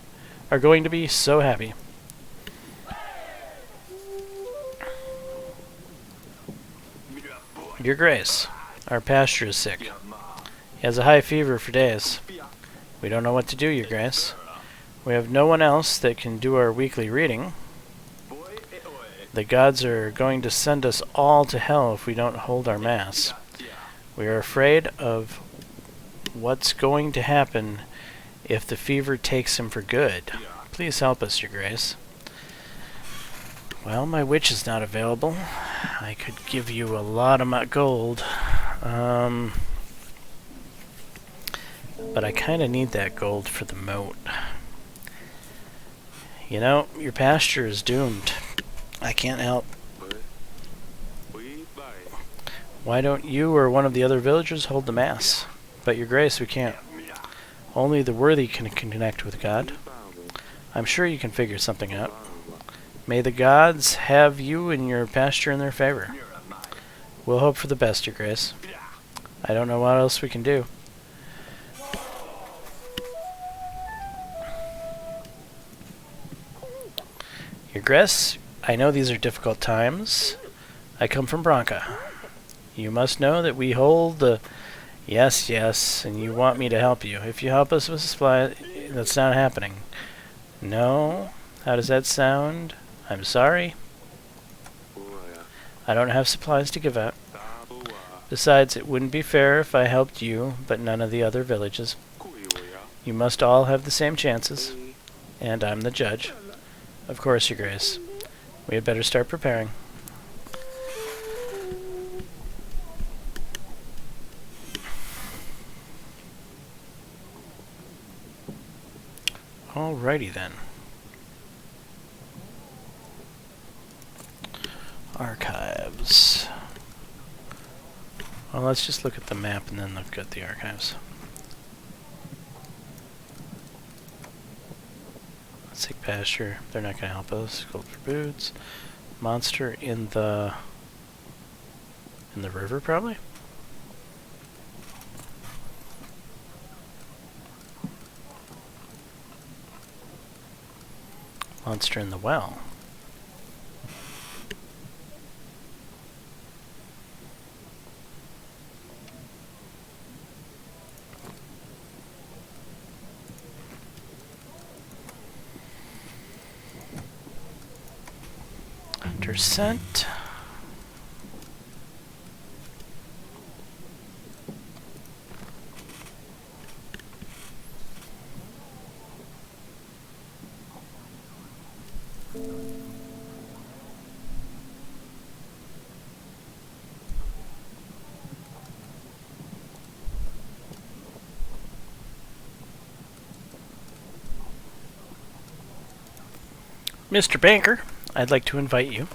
[SPEAKER 1] Are going to be so happy. Your Grace, our pastor is sick. He has a high fever for days. We don't know what to do, Your Grace. We have no one else that can do our weekly reading. The gods are going to send us all to hell if we don't hold our mass. We are afraid of what's going to happen if the fever takes him for good. Please help us, Your Grace. Well, my witch is not available. I could give you a lot of gold. But I kind of need that gold for the moat. You know, your pasture is doomed. I can't help. Why don't you or one of the other villagers hold the mass? But Your Grace, we can't. Only the worthy can connect with God. I'm sure you can figure something out. May the gods have you and your pasture in their favor. We'll hope for the best, Your Grace. I don't know what else we can do. Your Grace, I know these are difficult times. I come from Branca. You must know that we hold the... Yes, yes, and you want me to help you. If you help us with supply, that's not happening. No? How does that sound? I'm sorry. I don't have supplies to give out. Besides, it wouldn't be fair if I helped you, but none of the other villages. You must all have the same chances, and I'm the judge. Of course, Your Grace. We had better start preparing. Alrighty then. Archives. Well, let's just look at the map and then look at the archives. Sick pasture. They're not going to help us. Gold for boots. Monster in the river, probably. Monster in the well. Hunter scent. Mr. Banker, I'd like to invite you.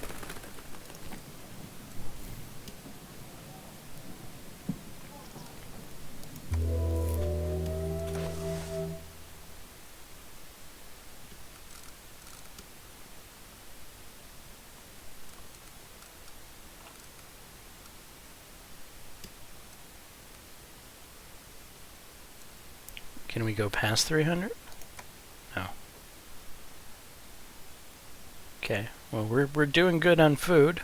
[SPEAKER 1] Can we go past 300? No. Okay, well we're doing good on food.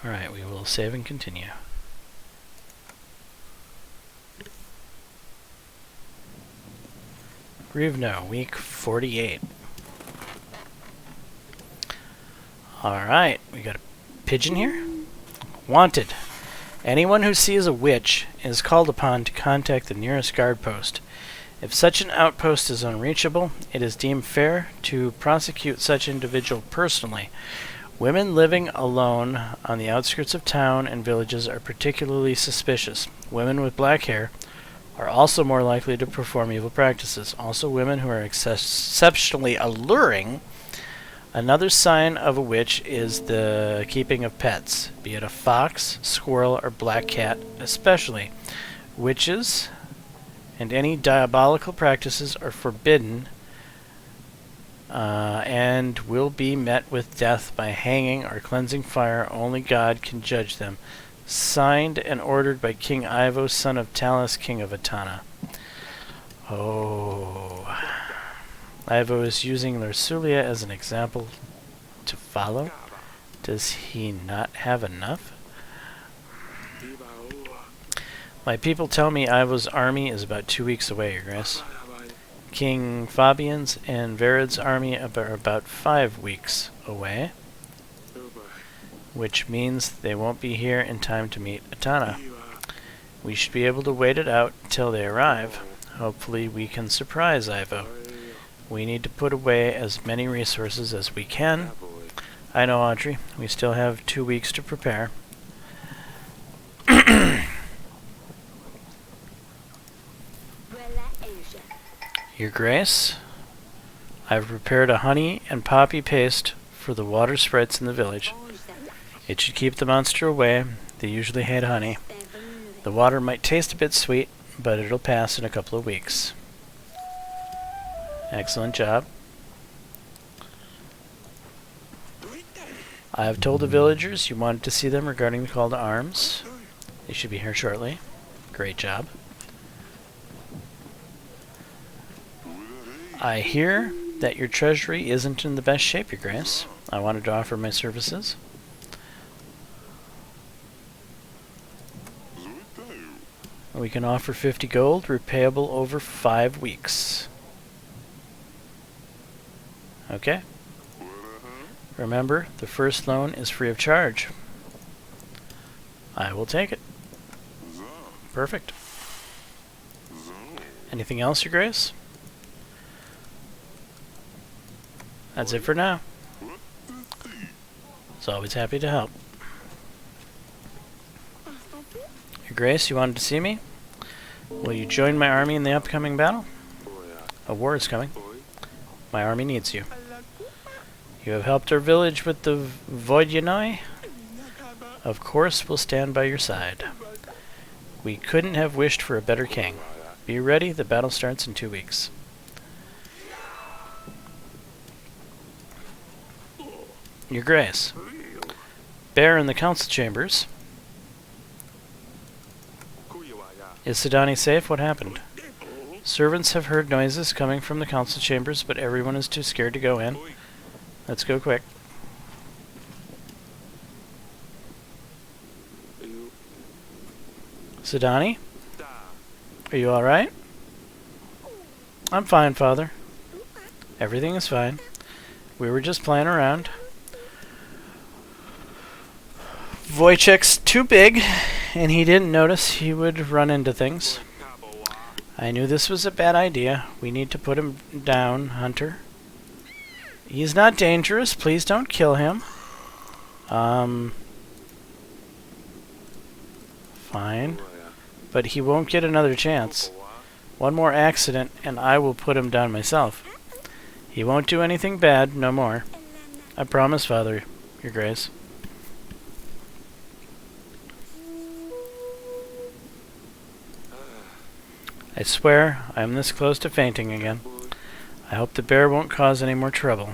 [SPEAKER 1] Alright, we will save and continue. Rivno, week 48. Alright, we got a pigeon here. Wanted. Anyone who sees a witch is called upon to contact the nearest guard post. If such an outpost is unreachable, it is deemed fair to prosecute such individual personally. Women living alone on the outskirts of town and villages are particularly suspicious. Women with black hair are also more likely to perform evil practices. Also, women who are exceptionally alluring. Another sign of a witch is the keeping of pets, be it a fox, squirrel, or black cat, especially. Witches and any diabolical practices are forbidden and will be met with death by hanging or cleansing fire. Only God can judge them. Signed and ordered by King Ivo, son of Talus, king of Etana. Oh. Ivo is using Lursulia as an example to follow. Does he not have enough? My people tell me Ivo's army is about 2 weeks away, Your Grace. King Fabian's and Verid's army are about 5 weeks away, which means they won't be here in time to meet Etana. We should be able to wait it out till they arrive. Hopefully we can surprise Ivo. We need to put away as many resources as we can. I know, Audrey. We still have 2 weeks to prepare. Your Grace, I've prepared a honey and poppy paste for the water sprites in the village. It should keep the monster away. They usually hate honey. The water might taste a bit sweet, but it'll pass in a couple of weeks. Excellent job. I have told the villagers you wanted to see them regarding the call to arms. They should be here shortly. Great job. I hear that your treasury isn't in the best shape, Your Grace. I wanted to offer my services. We can offer 50 gold, repayable over 5 weeks. Okay. Remember, the first loan is free of charge. I will take it. Perfect. Anything else, Your Grace? That's it for now. It's always happy to help. Your Grace, you wanted to see me? Will you join my army in the upcoming battle? A war is coming. My army needs you. You have helped our village with the Voidyanoi. Of course, we'll stand by your side. We couldn't have wished for a better king. Be ready, the battle starts in 2 weeks. Your Grace, bear in the council chambers. Is Sidani safe? What happened? Servants have heard noises coming from the council chambers, but everyone is too scared to go in. Let's go quick. Sidani? Are you alright? I'm fine, Father. Everything is fine. We were just playing around. Wojciech's too big, and he didn't notice he would run into things. I knew this was a bad idea. We need to put him down, Hunter. He's not dangerous. Please don't kill him. Fine. But he won't get another chance. One more accident, and I will put him down myself. He won't do anything bad no more. I promise, Father, Your Grace. I swear I am this close to fainting again. I hope the bear won't cause any more trouble.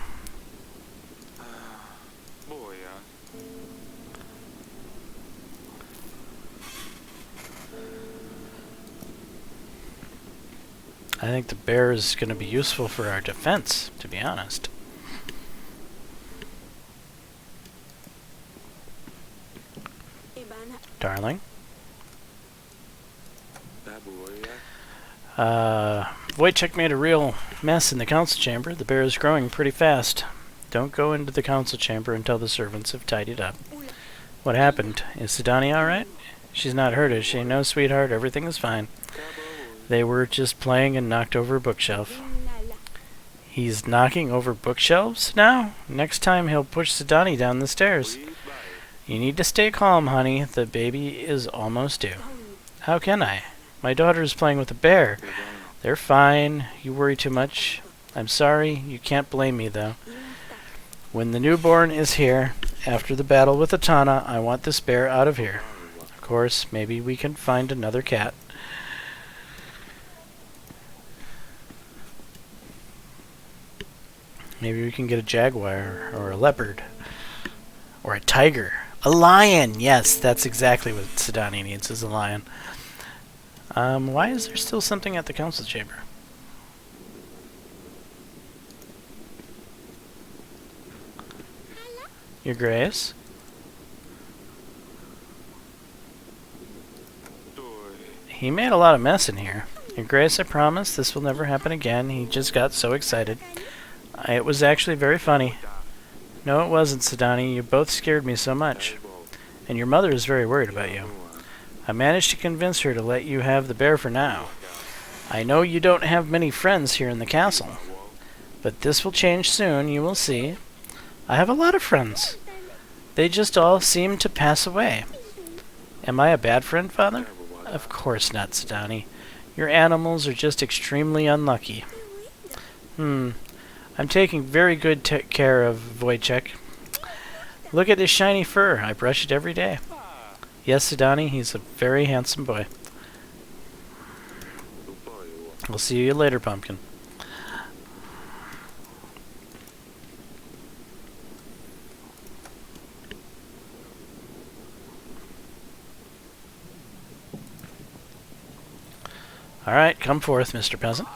[SPEAKER 1] I think the bear is going to be useful for our defense, to be honest. Darling? Wojciech made a real mess in the council chamber. The bear is growing pretty fast. Don't go into the council chamber until the servants have tidied up. What happened? Is Sidani alright? She's not hurt, is she? No, sweetheart, everything is fine. They were just playing and knocked over a bookshelf. He's knocking over bookshelves now? Next time he'll push Sidani down the stairs. You need to stay calm, honey. The baby is almost due. How can I? My daughter is playing with a bear.
[SPEAKER 2] 대단해.
[SPEAKER 1] They're fine. You worry too much. I'm sorry. You can't blame me, though. When the newborn is here, after the battle with Atana, I want this bear out of here. Of course, maybe we can find another cat. Maybe we can get a jaguar or a leopard or a tiger. A lion! Yes, that's exactly what Sidani needs, is a lion. Why is there still something at the council chamber? Your Grace? He made a lot of mess in here. Your Grace, I promise this will never happen again. He just got so excited. It was actually very funny. No, it wasn't, Sidani. You both scared me so much. And your mother is very worried about you. I managed to convince her to let you have the bear for now. I know you don't have many friends here in the castle, but this will change soon, you will see. I have a lot of friends. They just all seem to pass away. Am I a bad friend, Father? Of course not, Sidani. Your animals are just extremely unlucky. I'm taking very good care of Wojciech. Look at his shiny fur. I brush it every day. Yes, Sidani, he's a very handsome boy. We'll see you later, Pumpkin. Alright, come forth, Mr. Peasant.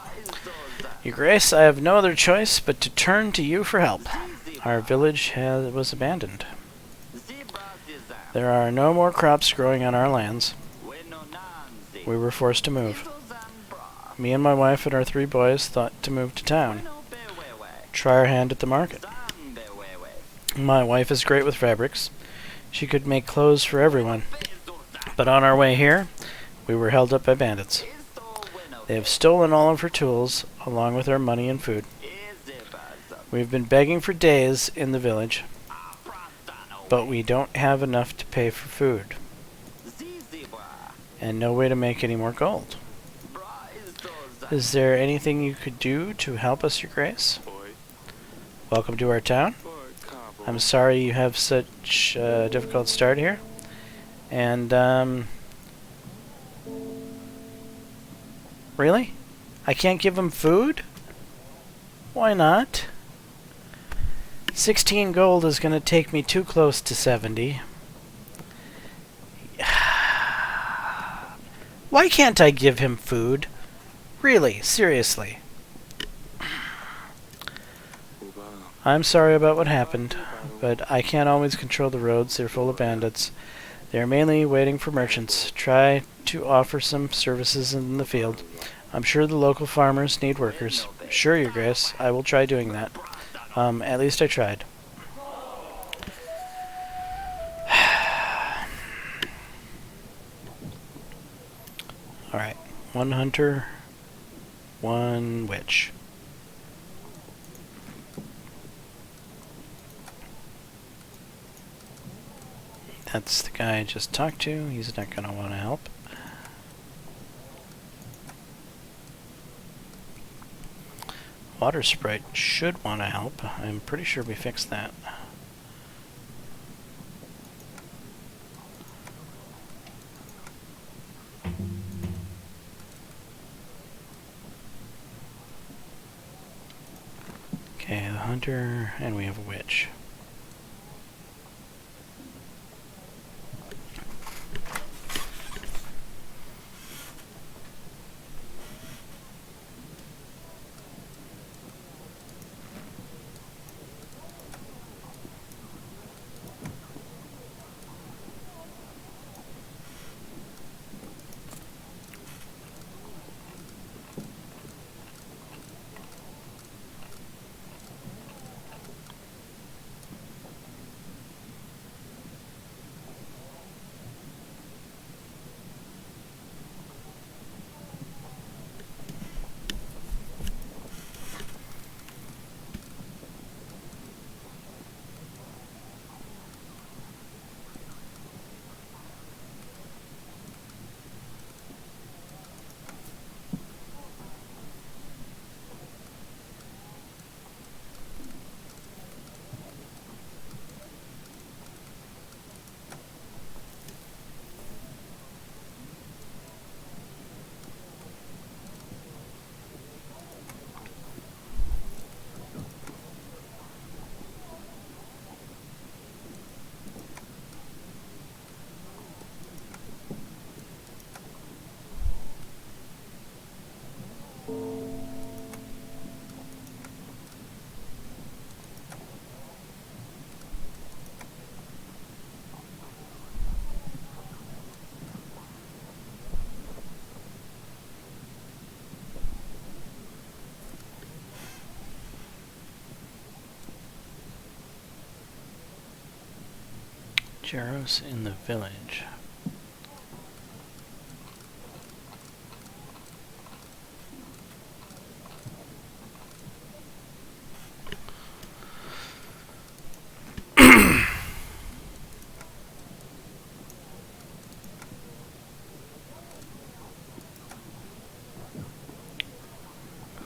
[SPEAKER 1] Your Grace, I have no other choice but to turn to you for help. Our village was abandoned. There are no more crops growing on our lands. We were forced to move. Me and my wife and our 3 boys thought to move to town. Try our hand at the market. My wife is great with fabrics. She could make clothes for everyone. But on our way here, we were held up by bandits. They have stolen all of her tools, along with our money and food. We've been begging for days in the village, but we don't have enough to pay for food, and no way to make any more gold. Is there anything you could do to help us, Your Grace? Welcome to our town. I'm sorry you have such a difficult start here, and really? I can't give him food? Why not? 16 gold is going to take me too close to 70. Why can't I give him food? Really, seriously. I'm sorry about what happened, but I can't always control the roads. They're full of bandits. They're mainly waiting for merchants. Try to offer some services in the field. I'm sure the local farmers need workers. Sure, Your Grace. I will try doing that. At least I tried. Alright. 1 hunter, 1 witch. That's the guy I just talked to. He's not going to want to help. Water Sprite should want to help. I'm pretty sure we fixed that. Okay, the hunter, and we have a witch. Jaames in the village.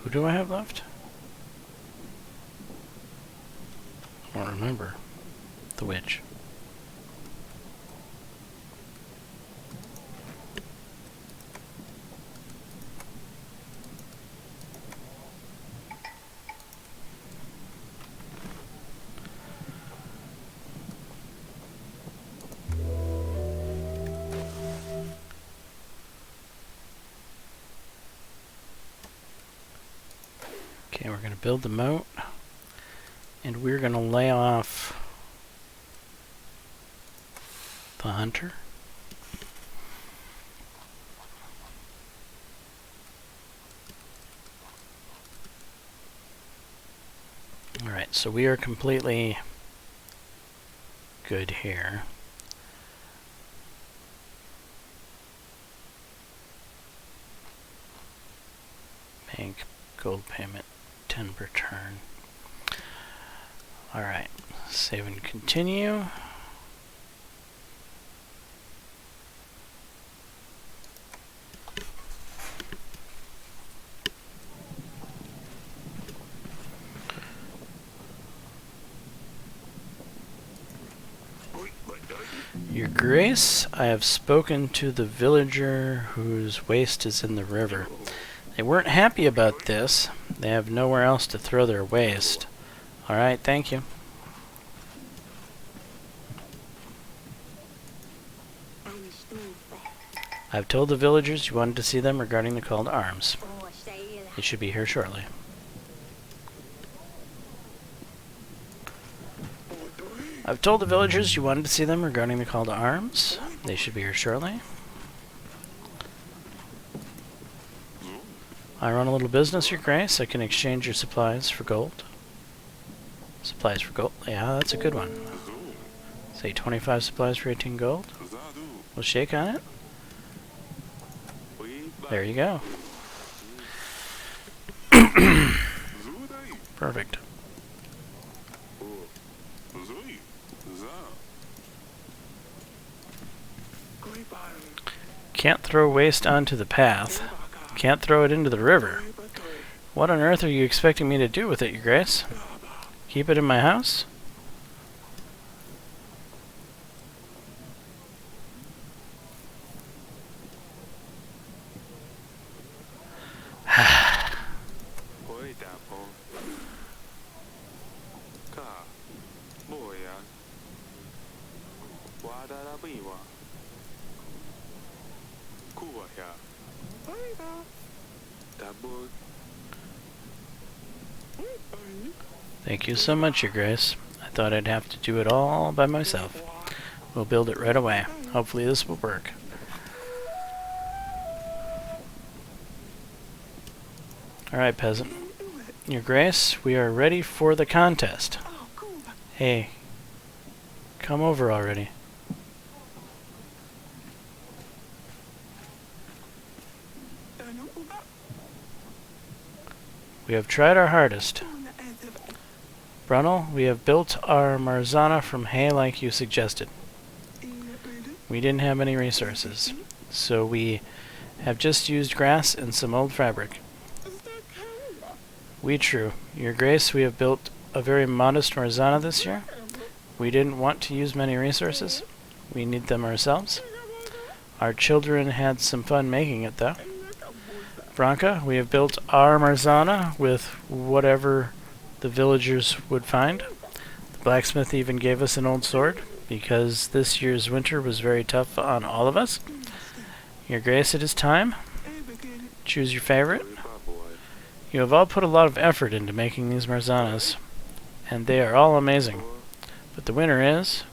[SPEAKER 1] Who do I have left? I don't remember. The witch. Okay, we're going to build the moat, and we're going to lay off the hunter. Alright, so we are completely good here. Bank gold payment 10 per turn. Alright, save and continue. Your Grace, I have spoken to the villager whose waste is in the river. They weren't happy about this. They have nowhere else to throw their waste. Alright, thank you. I've told the villagers you wanted to see them regarding the call to arms. They should be here shortly. I've told the villagers you wanted to see them regarding the call to arms. They should be here shortly. I run a little business, Your Grace. I can exchange your supplies for gold. Supplies for gold? Yeah, that's a good one. Say 25 supplies for 18 gold. We'll shake on it. There you go. Perfect. Can't throw waste onto the path. Can't throw it into the river. What on earth are you expecting me to do with it, Your Grace? Keep it in my house? Thank you so much, Your Grace. I thought I'd have to do it all by myself. We'll build it right away. Hopefully this will work. Alright, peasant. Your Grace, we are ready for the contest. Hey, come over already. We have tried our hardest. Brunel, we have built our Marzana from hay like you suggested. We didn't have any resources, so we have just used grass and some old fabric. We true. Your Grace, we have built a very modest Marzana this year. We didn't want to use many resources. We need them ourselves. Our children had some fun making it, though. Branca, we have built our Marzana with whatever the villagers would find. The blacksmith even gave us an old sword, because this year's winter was very tough on all of us. Your Grace, it is time. Choose your favorite. You have all put a lot of effort into making these Marzanas, and they are all amazing. But the winner is...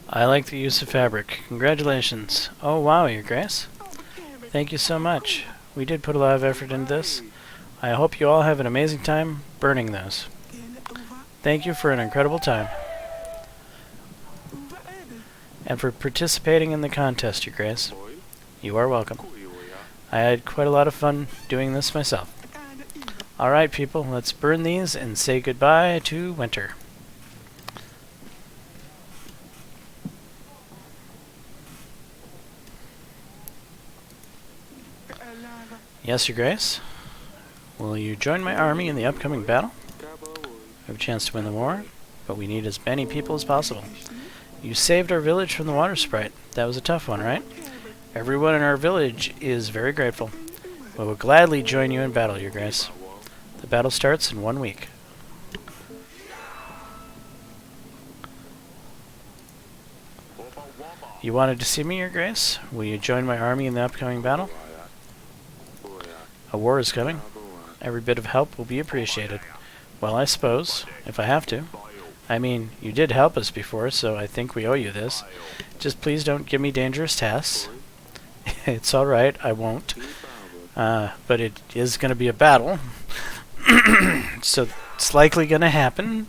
[SPEAKER 1] I like the use of fabric. Congratulations. Oh wow, Your Grace. Thank you so much. We did put a lot of effort into this. I hope you all have an amazing time burning those. Thank you for an incredible time. And for participating in the contest, Your Grace. You are welcome. I had quite a lot of fun doing this myself. Alright people, let's burn these and say goodbye to winter. Yes, Your Grace. Will you join my army in the upcoming battle? We have a chance to win the war, but we need as many people as possible. You saved our village from the water sprite. That was a tough one, right? Everyone in our village is very grateful. We will gladly join you in battle, Your Grace. The battle starts in 1 week. You wanted to see me, Your Grace? Will you join my army in the upcoming battle? A war is coming. Every bit of help will be appreciated. Well, I suppose, if I have to. I mean, you did help us before, so I think we owe you this. Just please don't give me dangerous tasks. It's alright, I won't. But it is going to be a battle. So it's likely going to happen.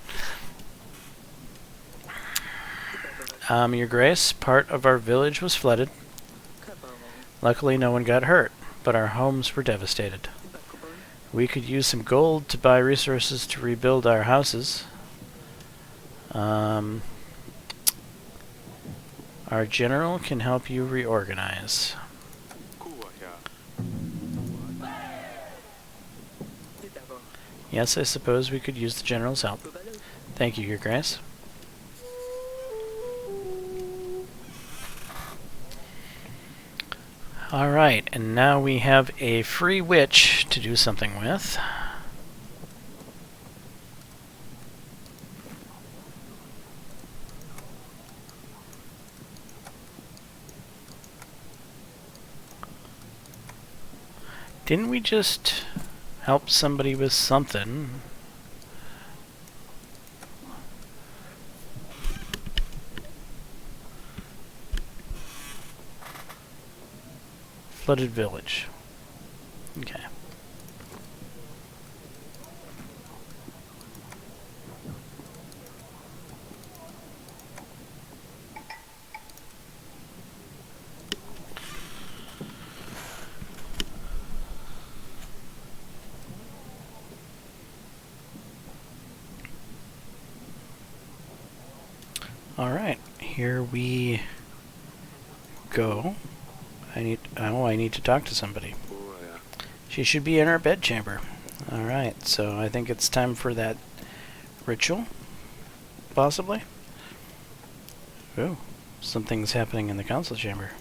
[SPEAKER 1] Your Grace, part of our village was flooded. Luckily no one got hurt, but our homes were devastated. We could use some gold to buy resources to rebuild our houses. Our general can help you reorganize. Yes, I suppose we could use the general's help. Thank you, Your Grace. Alright, and now we have a free witch to do something with. Didn't we just help somebody with something? Flooded village. Okay. Alright, here we go. I need to talk to somebody. She should be in our bedchamber. Alright, so I think it's time for that ritual, possibly. Ooh, something's happening in the council chamber.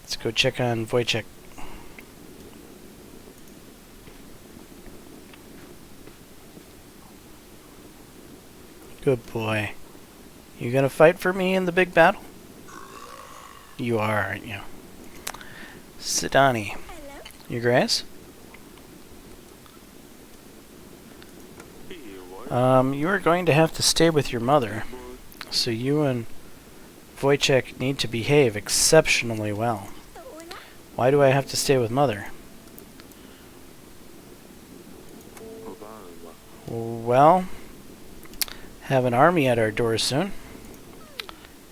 [SPEAKER 1] Let's go check on Wojciech. Good boy. You gonna fight for me in the big battle? You are, aren't you? Sidani. Your Grace? You are going to have to stay with your mother. So you and Wojciech need to behave exceptionally well. Why do I have to stay with Mother? Well, have an army at our doors soon.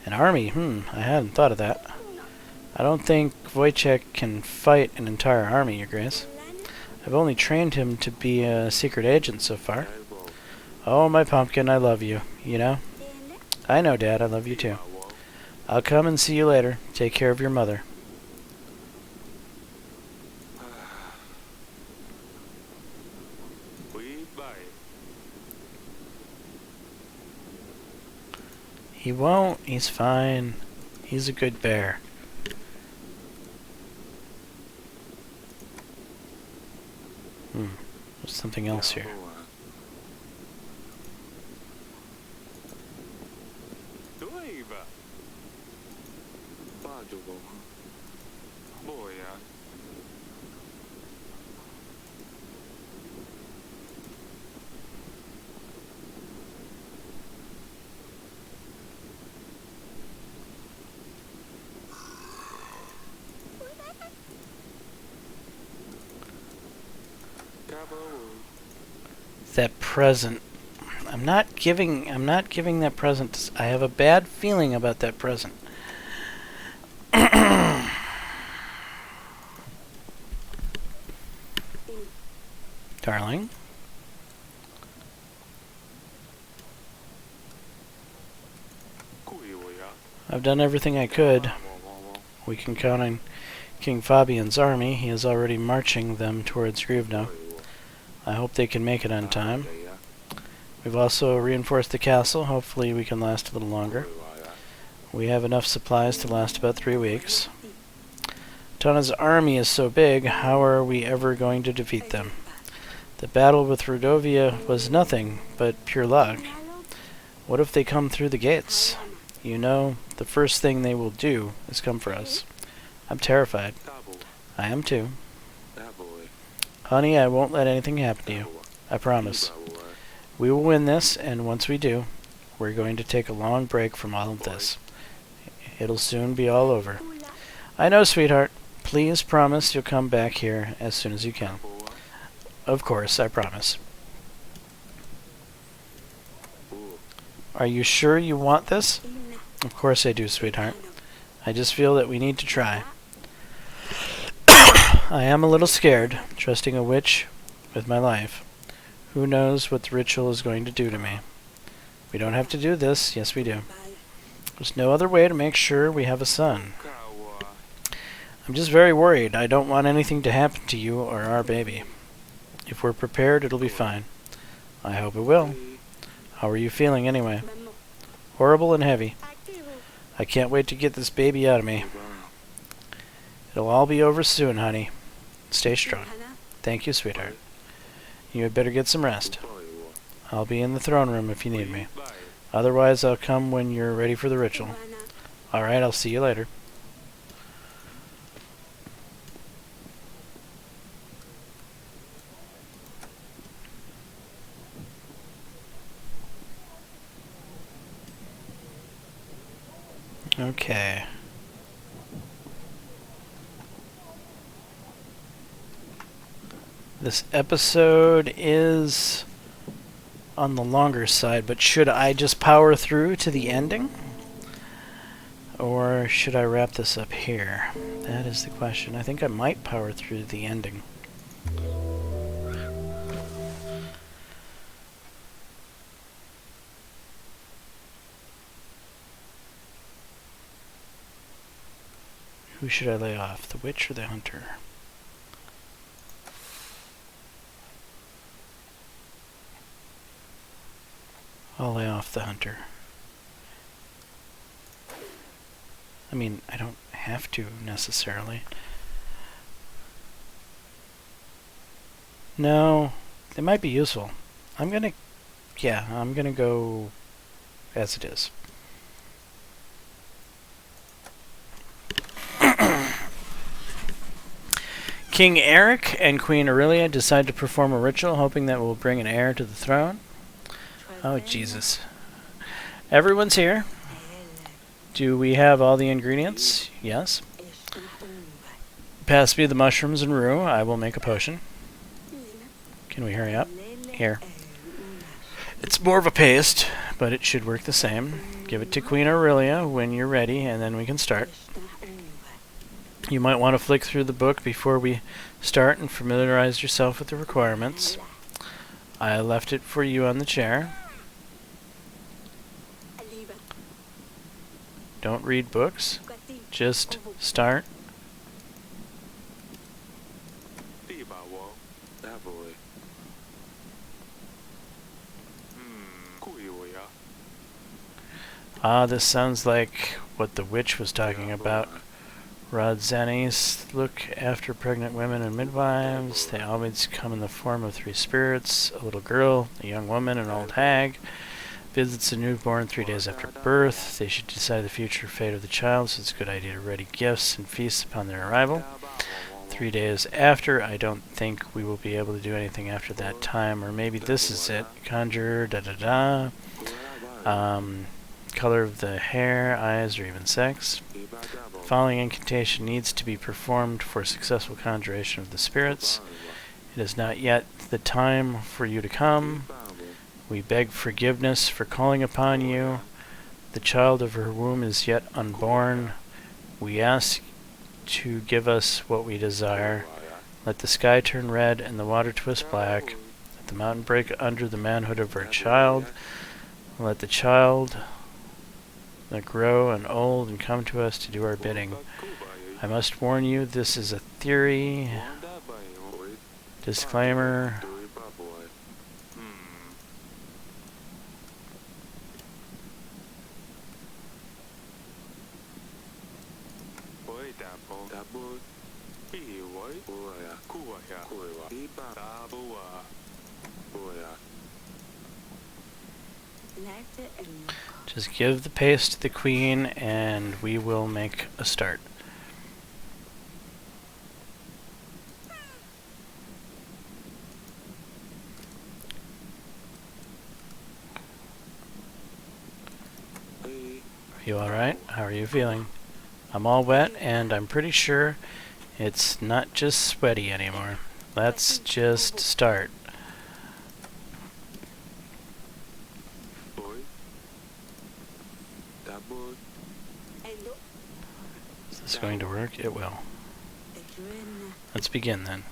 [SPEAKER 1] An army? I hadn't thought of that. I don't think Wojciech can fight an entire army, Your Grace. I've only trained him to be a secret agent so far. Oh, my pumpkin, I love you, you know? I know, Dad, I love you too. I'll come and see you later. Take care of your mother. He won't. He's fine. He's a good bear. There's something else here. That present. I'm not giving that present. I have a bad feeling about that present. Darling. I've done everything I could. We can count on King Fabian's army. He is already marching them towards Grivno. I hope they can make it on time. We've also reinforced the castle. Hopefully we can last a little longer. We have enough supplies to last about 3 weeks. Tana's army is so big, how are we ever going to defeat them? The battle with Rodovia was nothing but pure luck. What if they come through the gates? You know, the first thing they will do is come for us. I'm terrified. I am too. Honey, I won't let anything happen to you. I promise. We will win this, and once we do, we're going to take a long break from all of this. It'll soon be all over. I know, sweetheart. Please promise you'll come back here as soon as you can. Of course, I promise. Are you sure you want this? Of course I do, sweetheart. I just feel that we need to try. I am a little scared, trusting a witch with my life. Who knows what the ritual is going to do to me? We don't have to do this. Yes, we do. There's no other way to make sure we have a son. I'm just very worried. I don't want anything to happen to you or our baby. If we're prepared, it'll be fine. I hope it will. How are you feeling anyway? Horrible and heavy. I can't wait to get this baby out of me. It'll all be over soon, honey. Stay strong. Thank you, sweetheart. You had better get some rest. I'll be in the throne room if you need me. Otherwise, I'll come when you're ready for the ritual. Alright, I'll see you later. Okay. This episode is on the longer side, but should I just power through to the ending? Or should I wrap this up here? That is the question. I think I might power through to the ending. Who should I lay off? The witch or the hunter? I'll lay off the hunter. I mean, I don't have to necessarily. No, they might be useful. I'm gonna go as it is. King Eric and Queen Aurelia decide to perform a ritual, hoping that will bring an heir to the throne. Oh, Jesus. Everyone's here. Do we have all the ingredients? Yes. Pass me the mushrooms and rue. I will make a potion. Can we hurry up? Here. It's more of a paste, but it should work the same. Give it to Queen Aurelia when you're ready, and then we can start. You might want to flick through the book before we start and familiarize yourself with the requirements. I left it for you on the chair. Don't read books. Just start. Ah, this sounds like what the witch was talking about. Rodzanis look after pregnant women and midwives. They always come in the form of 3 spirits, a little girl, a young woman, an old hag. Visits a newborn 3 days after birth. They should decide the future fate of the child, so it's a good idea to ready gifts and feasts upon their arrival. 3 days after, I don't think we will be able to do anything after that time, or maybe this is it. Conjure, da-da-da. Color of the hair, eyes, or even sex. The following incantation needs to be performed for successful conjuration of the spirits. It is not yet the time for you to come. We beg forgiveness for calling upon you. The child of her womb is yet unborn. We ask to give us what we desire. Let the sky turn red and the water twist black. Let the mountain break under the manhood of her child. Let the child that grow and old and come to us to do our bidding. I must warn you, this is a theory. Disclaimer. Just give the paste to the queen and we will make a start. Are you alright? How are you feeling? I'm all wet and I'm pretty sure it's not just sweaty anymore. Let's just start. Is this going to work? It will. Let's begin then.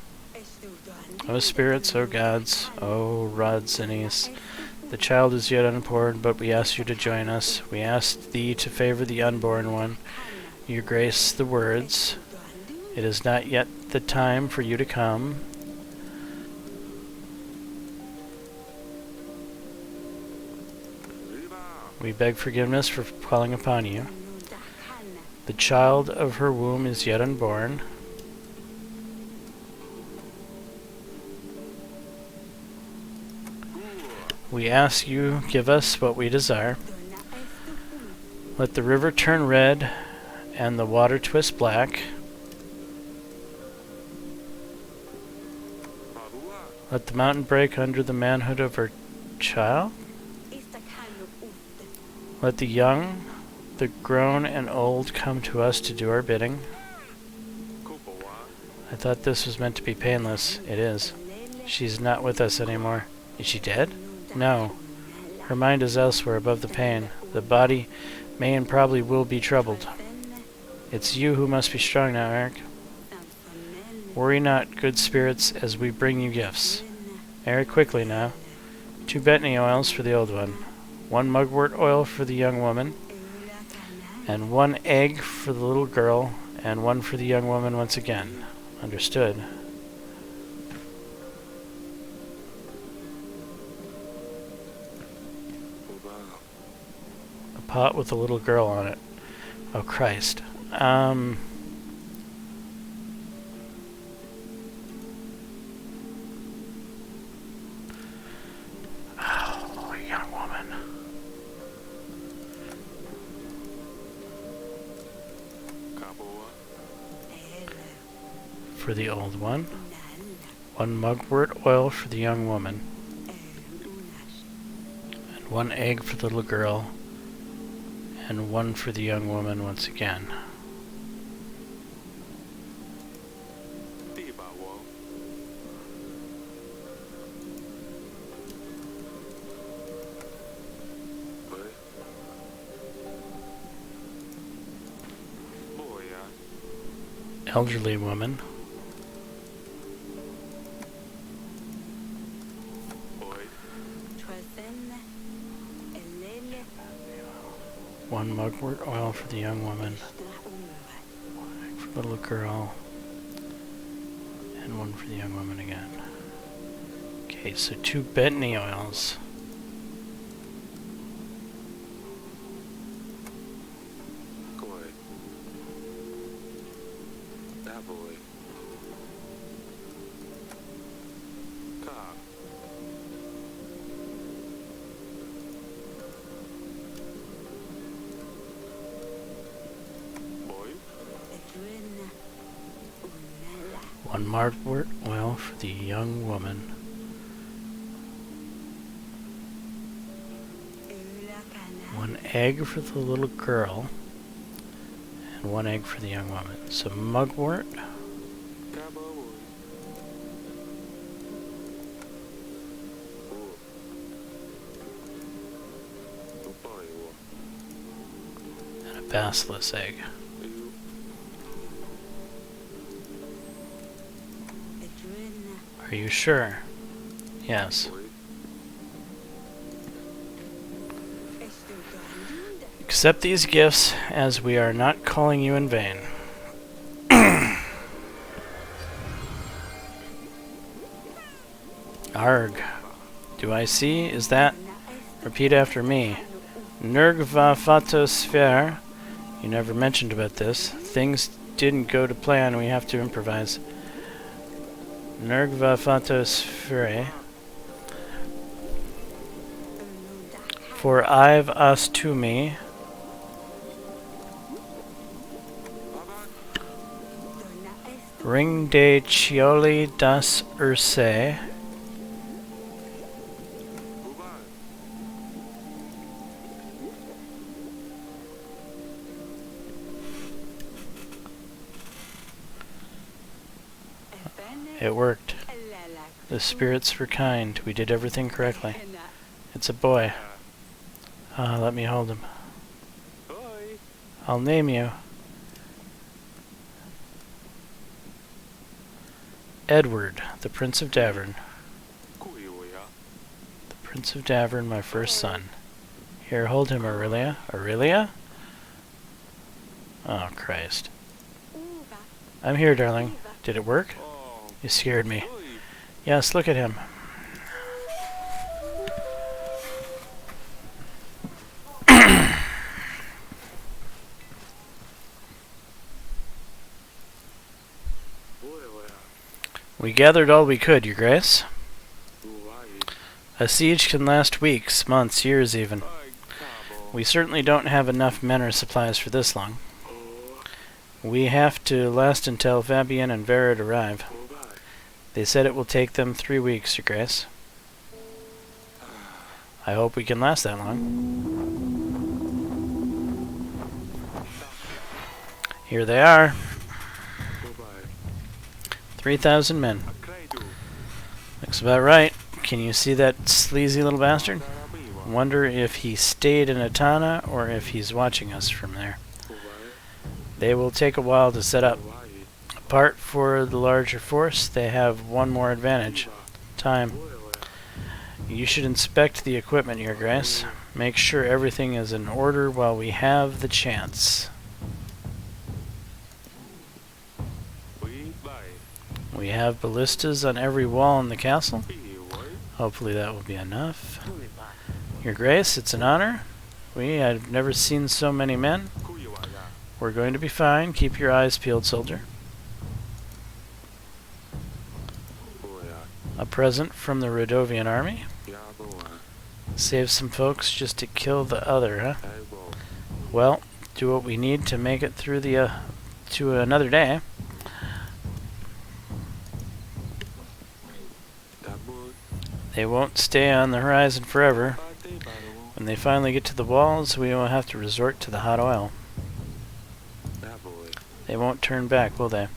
[SPEAKER 1] O spirits, O gods, O rods and ease, the child is yet unborn, but we ask you to join us. We ask thee to favor the unborn one. You grace the words. It is not yet the time for you to come. We beg forgiveness for calling upon you. The child of her womb is yet unborn. We ask you, give us what we desire. Let the river turn red and the water twist black. Let the mountain break under the manhood of her child. Let the young, the grown and old come to us to do our bidding. I thought this was meant to be painless. It is. She's not with us anymore. Is she dead? No. Her mind is elsewhere above the pain. The body may and probably will be troubled. It's you who must be strong now, Eric. Worry not, good spirits, as we bring you gifts. Eric, quickly now. 2 Bethany oils for the old one. 1 mugwort oil for the young woman. And 1 egg for the little girl. And 1 for the young woman once again. Understood. A pot with a little girl on it. Oh, Christ. Oh, young woman. For the old one. 1 mugwort oil for the young woman. And 1 egg for the little girl. And 1 for the young woman once again. Elderly woman. One mugwort oil for the young woman, 1 for the little girl, and 1 for the young woman again. Okay, so 2 Bethany oils. One mugwort oil for the young woman. 1 egg for the little girl. And 1 egg for the young woman. So mugwort. Basilis egg. Are you sure? Yes. Accept these gifts, as we are not calling you in vain. Arg. Do I see? Is that? Repeat after me. Nergva Fatosphère. You never mentioned about this. Things didn't go to plan, we have to improvise. Nergva Fatosphère. For I've us to me. Ring de Chioli das Urse. It worked. The spirits were kind. We did everything correctly. It's a boy. Let me hold him. I'll name you. Edward, the Prince of Davern. The Prince of Davern, my first son. Here, hold him, Aurelia. Aurelia? Oh, Christ. I'm here, darling. Did it work? You scared me. Yes, look at him. We gathered all we could, Your Grace. A siege can last weeks, months, years even. We certainly don't have enough men or supplies for this long. We have to last until Fabian and Verid arrive. They said it will take them 3 weeks, Your Grace. I hope we can last that long. Here they are. 3,000 men. Looks about right. Can you see that sleazy little bastard? Wonder if he stayed in Atana or if he's watching us from there. They will take a while to set up. Apart for the larger force, they have one more advantage. Time. You should inspect the equipment, Your Grace. Make sure everything is in order while we have the chance. We have ballistas on every wall in the castle. Hopefully that will be enough. Your Grace, it's an honor. I've never seen so many men. We're going to be fine. Keep your eyes peeled, soldier. A present from the Rodovian army. Save some folks just to kill the other, huh? Well, do what we need to make it through to another day. They won't stay on the horizon forever. When they finally get to the walls, we will have to resort to the hot oil. They won't turn back, will they?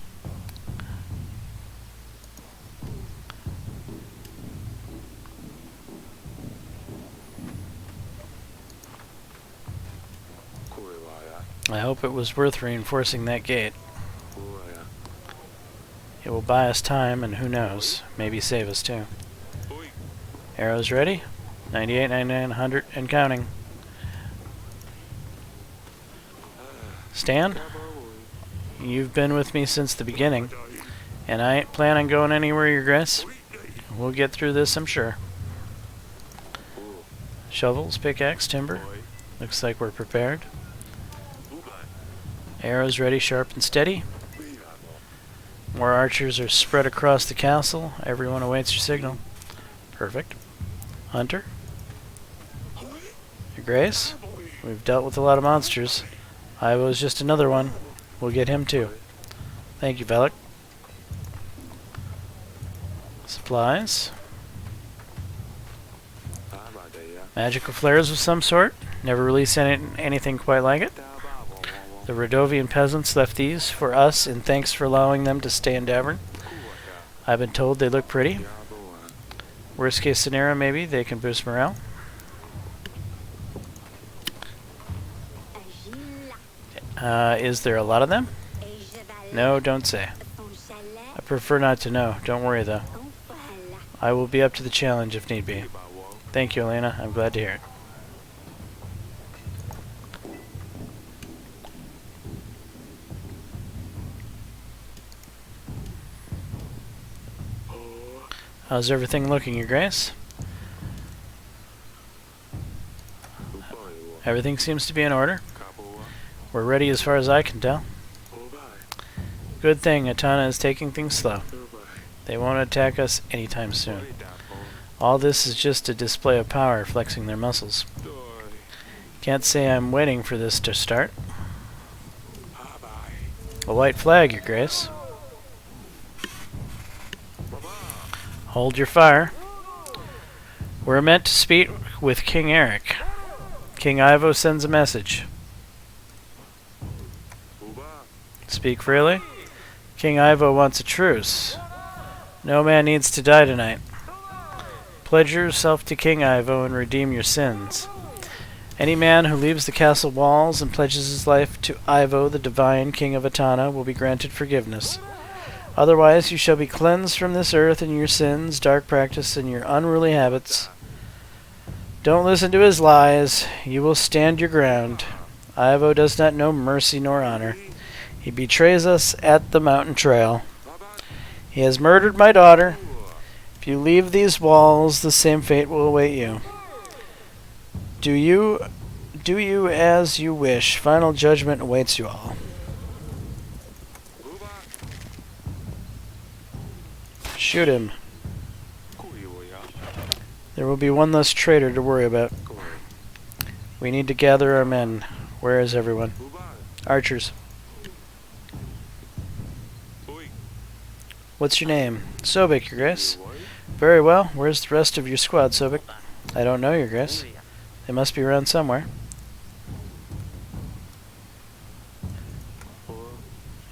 [SPEAKER 1] I hope it was worth reinforcing that gate. It will buy us time, and who knows, maybe save us too. Arrows ready? 98, 99, 100, and counting. Stan? You've been with me since the beginning, and I ain't plan on going anywhere, Your Grace. We'll get through this, I'm sure. Shovels, pickaxe, timber. Looks like we're prepared. Arrows ready, sharp and steady. More archers are spread across the castle. Everyone awaits your signal. Perfect. Hunter? Your Grace? We've dealt with a lot of monsters. Ivo's just another one. We'll get him too. Thank you, Velik. Supplies. Magical flares of some sort. Never released anything quite like it. The Rodovian peasants left these for us in thanks for allowing them to stay in Davern. I've been told they look pretty. Worst case scenario, maybe they can boost morale. Is there a lot of them? No, don't say. I prefer not to know. Don't worry, though. I will be up to the challenge if need be. Thank you, Elena. I'm glad to hear it. How's everything looking, Your Grace? Everything seems to be in order. We're ready as far as I can tell. Good thing Atana is taking things slow. They won't attack us anytime soon. All this is just a display of power, flexing their muscles. Can't say I'm waiting for this to start. A white flag, Your Grace. Hold your fire. We're meant to speak with King Eric. King Ivo sends a message. Speak freely. King Ivo wants a truce. No man needs to die tonight. Pledge yourself to King Ivo and redeem your sins. Any man who leaves the castle walls and pledges his life to Ivo, the divine king of Atana, will be granted forgiveness. Otherwise, you shall be cleansed from this earth and your sins, dark practice, and your unruly habits. Don't listen to his lies. You will stand your ground. Ivo does not know mercy nor honor. He betrays us at the mountain trail. He has murdered my daughter. If you leave these walls, the same fate will await you. Do you as you wish. Final judgment awaits you all. Shoot him. There will be one less traitor to worry about. We need to gather our men. Where is everyone? Archers. What's your name? Sobek, Your Grace. Very well. Where's the rest of your squad, Sobek? I don't know, Your Grace. They must be around somewhere.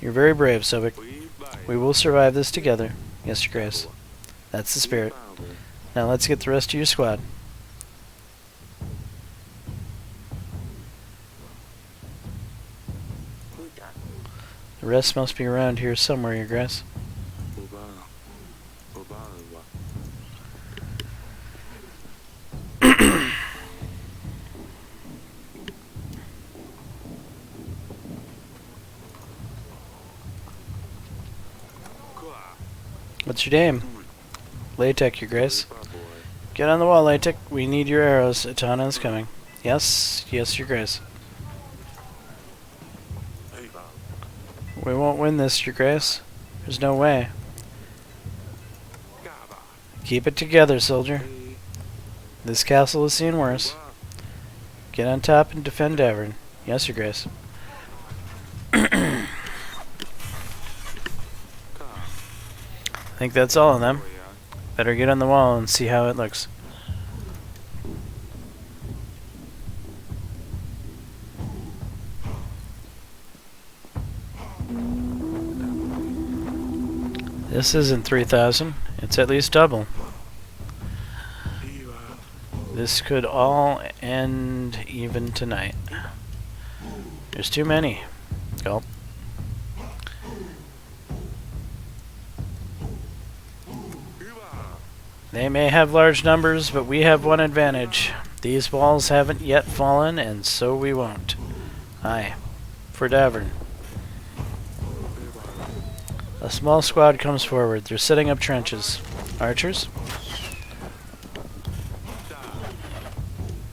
[SPEAKER 1] You're very brave, Sobek. We will survive this together. Yes, Your Grace. That's the spirit. Now let's get the rest of your squad. The rest must be around here somewhere, Your Grace. What's your name? Latek, Your Grace. Get on the wall, Latek. We need your arrows. Atana is coming. Yes, yes, Your Grace. We won't win this, Your Grace. There's no way. Keep it together, soldier. This castle has seen worse. Get on top and defend Davern. Yes, Your Grace. I think that's all of them. Better get on the wall and see how it looks. This isn't 3,000. It's at least double. This could all end even tonight. There's too many. Gulp. They may have large numbers, but we have one advantage. These walls haven't yet fallen, and so we won't. Aye. For Davern. A small squad comes forward. They're setting up trenches. Archers?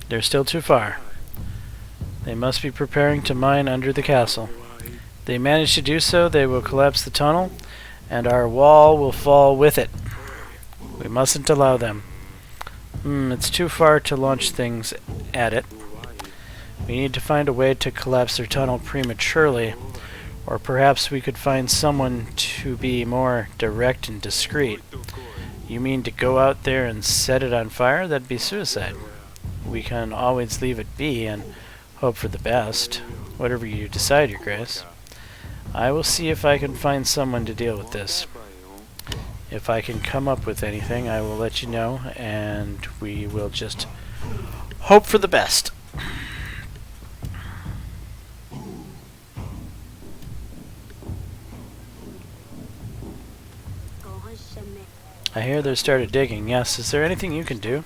[SPEAKER 1] They're still too far. They must be preparing to mine under the castle. If they manage to do so, they will collapse the tunnel, and our wall will fall with it. We mustn't allow them. It's too far to launch things at it. We need to find a way to collapse their tunnel prematurely, or perhaps we could find someone to be more direct and discreet. You mean to go out there and set it on fire? That'd be suicide. We can always leave it be and hope for the best. Whatever you decide, Your Grace. I will see if I can find someone to deal with this. If I can come up with anything, I will let you know, and we will just hope for the best. I hear they started digging. Yes, is there anything you can do?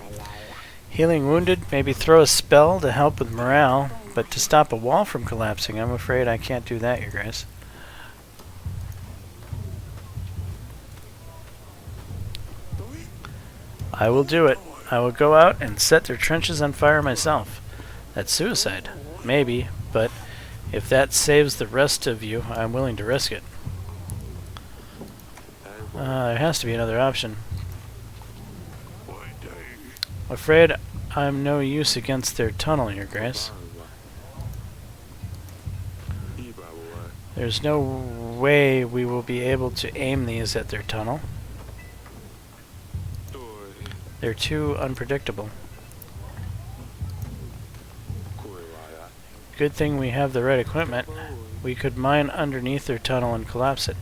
[SPEAKER 1] Healing wounded, maybe throw a spell to help with morale, but to stop a wall from collapsing, I'm afraid I can't do that, Your Grace. I will do it. I will go out and set their trenches on fire myself. That's suicide. Maybe, but if that saves the rest of you, I'm willing to risk it. There has to be another option. I'm afraid I'm no use against their tunnel, Your Grace. There's no way we will be able to aim these at their tunnel. They're too unpredictable. Good thing we have the right equipment. We could mine underneath their tunnel and collapse it.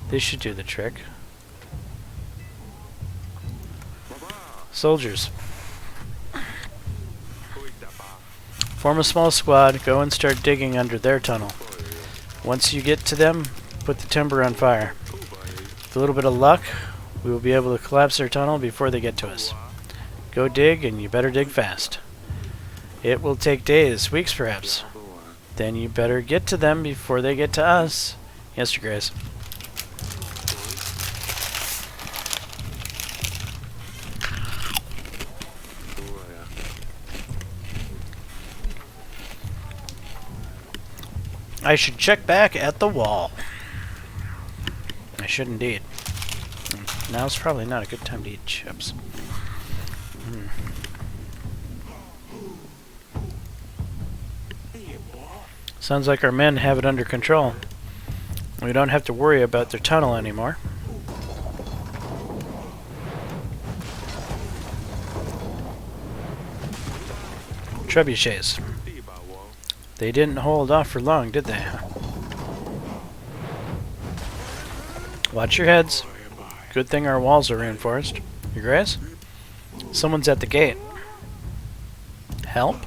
[SPEAKER 1] This should do the trick. Soldiers. Form a small squad, go and start digging under their tunnel. Once you get to them, put the timber on fire. With a little bit of luck, we will be able to collapse their tunnel before they get to us. Go dig, and you better dig fast. It will take days, weeks perhaps. Then you better get to them before they get to us. Yes, Your Grace. I should check back at the wall. I should indeed. Now's probably not a good time to eat chips. Sounds like our men have it under control. We don't have to worry about their tunnel anymore. Trebuchets. They didn't hold off for long, did they? Watch your heads. Good thing our walls are reinforced. Your Grace? Someone's at the gate. Help?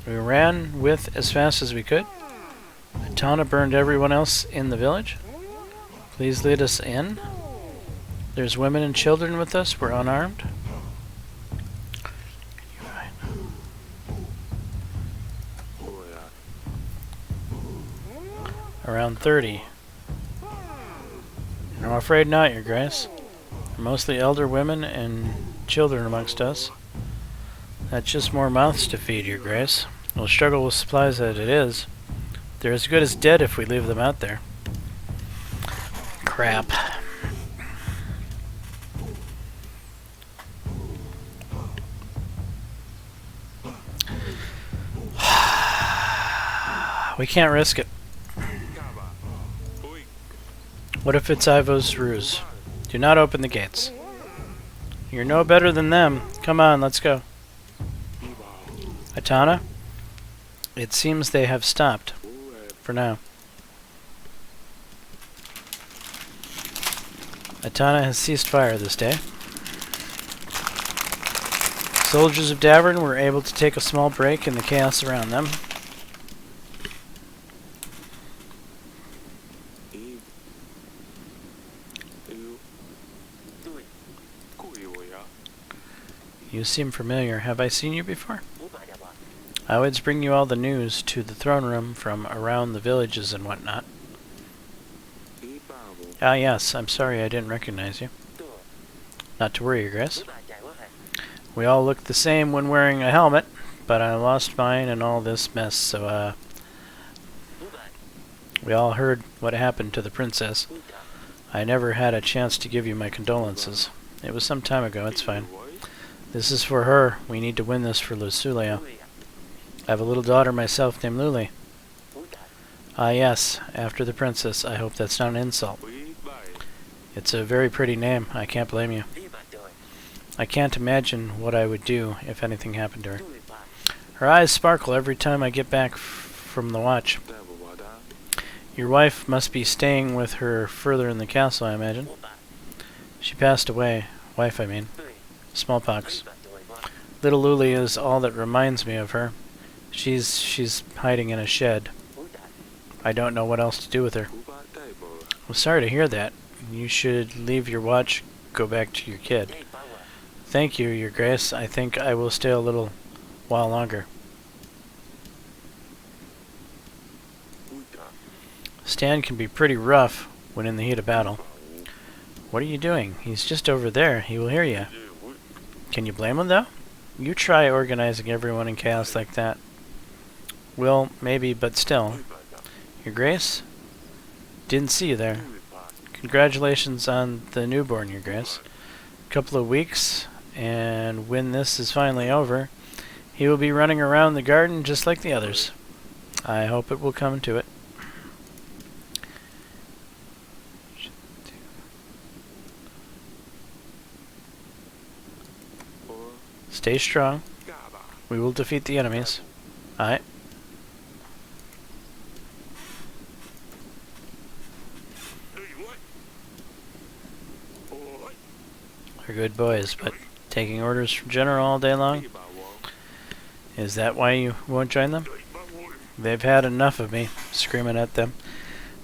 [SPEAKER 1] We ran with as fast as we could. Atana burned everyone else in the village. Please lead us in. There's women and children with us. We're unarmed. Around 30. No, I'm afraid not, Your Grace. Mostly elder women and children amongst us. That's just more mouths to feed, Your Grace. We'll struggle with supplies as it is. They're as good as dead if we leave them out there. Crap. We can't risk it. What if it's Ivo's ruse? Do not open the gates. You're no better than them. Come on, let's go. Atana? It seems they have stopped. For now. Atana has ceased fire this day. Soldiers of Davern were able to take a small break in the chaos around them. You seem familiar. Have I seen you before? I always bring you all the news to the throne room from around the villages and whatnot. Ah, yes. I'm sorry I didn't recognize you. Not to worry, Your Grace. We all look the same when wearing a helmet, but I lost mine in all this mess, so, we all heard what happened to the princess. I never had a chance to give you my condolences. It was some time ago. It's fine. This is for her. We need to win this for Lusulea. I have a little daughter myself named Luli. Ah, yes, after the princess. I hope that's not an insult. It's a very pretty name. I can't blame you. I can't imagine what I would do if anything happened to her. Her eyes sparkle every time I get back from the watch. Your wife must be staying with her further in the castle, I imagine. She passed away. Wife, I mean. Smallpox. Little Luli is all that reminds me of her. She's hiding in a shed. I don't know what else to do with her. I'm sorry to hear that. You should leave your watch, go back to your kid. Thank you, Your Grace. I think I will stay a little while longer. Stan can be pretty rough when in the heat of battle. What are you doing? He's just over there. He will hear you. Can you blame him, though? You try organizing everyone in chaos like that. Well, maybe, but still. Your Grace? Didn't see you there. Congratulations on the newborn, Your Grace. A couple of weeks, and when this is finally over, he will be running around the garden just like the others. I hope it will come to it. Stay strong. We will defeat the enemies. Aye. They're good boys, but taking orders from General all day long? Is that why you won't join them? They've had enough of me screaming at them.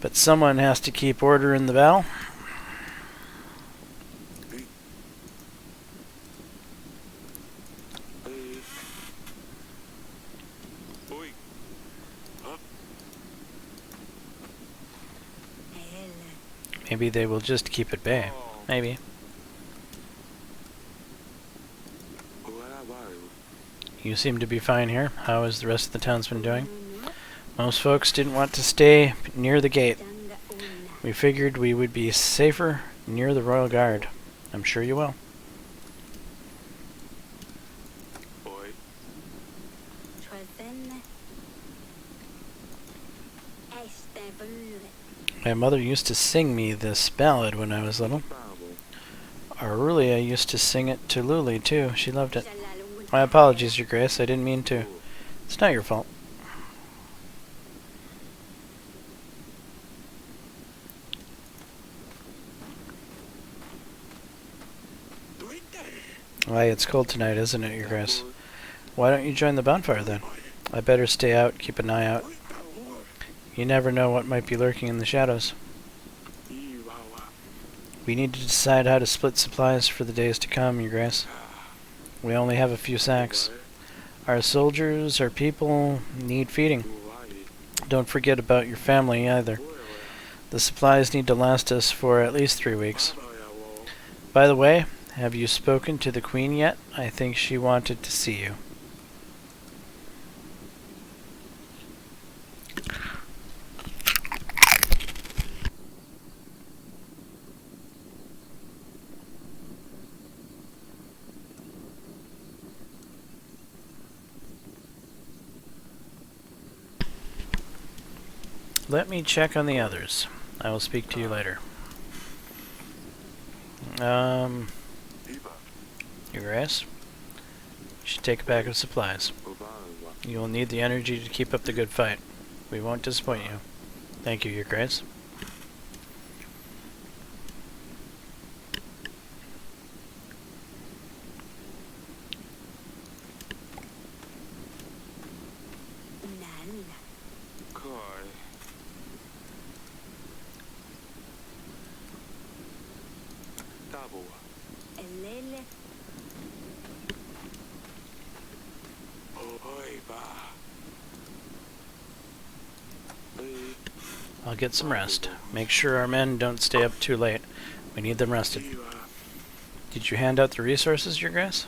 [SPEAKER 1] But someone has to keep order in the battle. Maybe they will just keep at bay. Maybe. You seem to be fine here. How is the rest of the townsmen doing? Most folks didn't want to stay near the gate. We figured we would be safer near the Royal Guard. I'm sure you will. My mother used to sing me this ballad when I was little. Aurelia used to sing it to Luli, too. She loved it. My apologies, Your Grace. I didn't mean to. It's not your fault. Why, it's cold tonight, isn't it, Your Grace? Why don't you join the bonfire, then? I better stay out, keep an eye out. You never know what might be lurking in the shadows. We need to decide how to split supplies for the days to come, Your Grace. We only have a few sacks. Our soldiers, our people, need feeding. Don't forget about your family, either. The supplies need to last us for at least 3 weeks. By the way, have you spoken to the Queen yet? I think she wanted to see you. Let me check on the others. I will speak to you later. Your Grace? You should take a bag of supplies. You will need the energy to keep up the good fight. We won't disappoint you. Thank you, Your Grace. I'll get some rest. Make sure our men don't stay up too late. We need them rested. Did you hand out the resources, Your Grace?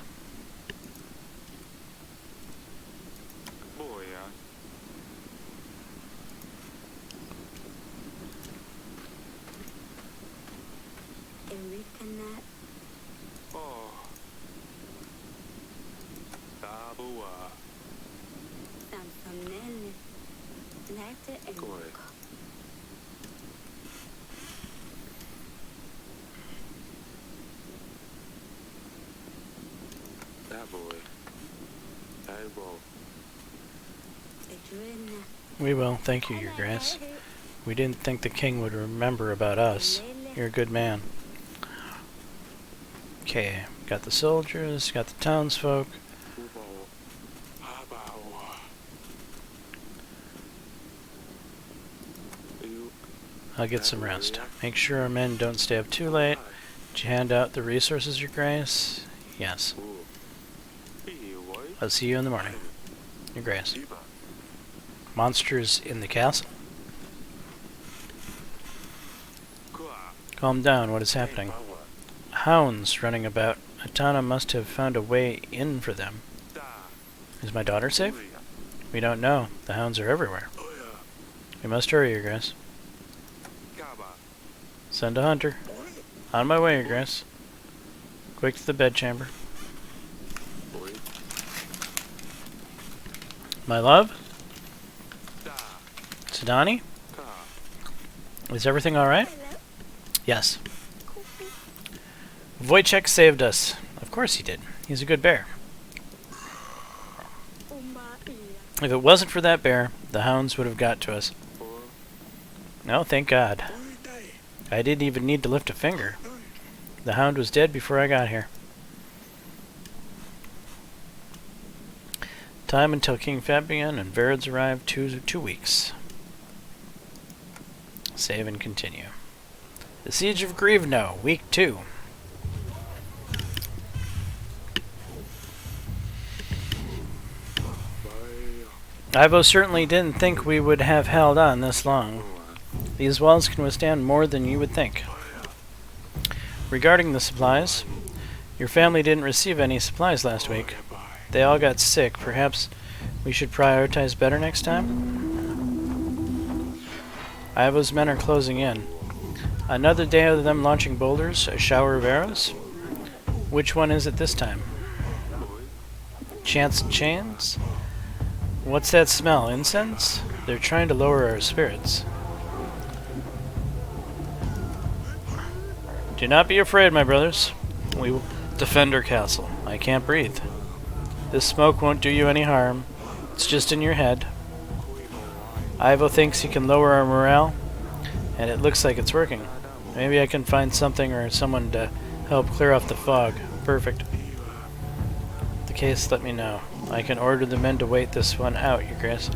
[SPEAKER 1] We will, thank you, Your Grace. We didn't think the king would remember about us. You're a good man. Okay, got the soldiers, got the townsfolk. I'll get some rest. Make sure our men don't stay up too late. Did you hand out the resources, Your Grace? Yes. I'll see you in the morning, Your Grace. Monsters in the castle? Calm down, what is happening? Hounds running about. Atana must have found a way in for them. Is my daughter safe? We don't know. The hounds are everywhere. We must hurry, Your Grace. Send a hunter. On my way, Your Grace. Quick to the bedchamber. My love? Sidani? Is everything alright? Yes. Wojciech saved us. Of course he did. He's a good bear. If it wasn't for that bear, the hounds would have got to us. No, thank God. I didn't even need to lift a finger. The hound was dead before I got here. Time until King Fabian and Verids arrive, 2 weeks. Save and continue. The Siege of Grivno, Week 2. Ivo certainly didn't think we would have held on this long. These walls can withstand more than you would think. Regarding the supplies, your family didn't receive any supplies last week. They all got sick. Perhaps we should prioritize better next time? Ivo's men are closing in. Another day of them launching boulders, a shower of arrows? Which one is it this time? Chance chains? What's that smell? Incense? They're trying to lower our spirits. Do not be afraid, my brothers. We will defend our castle. I can't breathe. This smoke won't do you any harm. It's just in your head. Ivo thinks he can lower our morale, and it looks like it's working. Maybe I can find something or someone to help clear off the fog. Perfect. The case, let me know. I can order the men to wait this one out, Your Grace.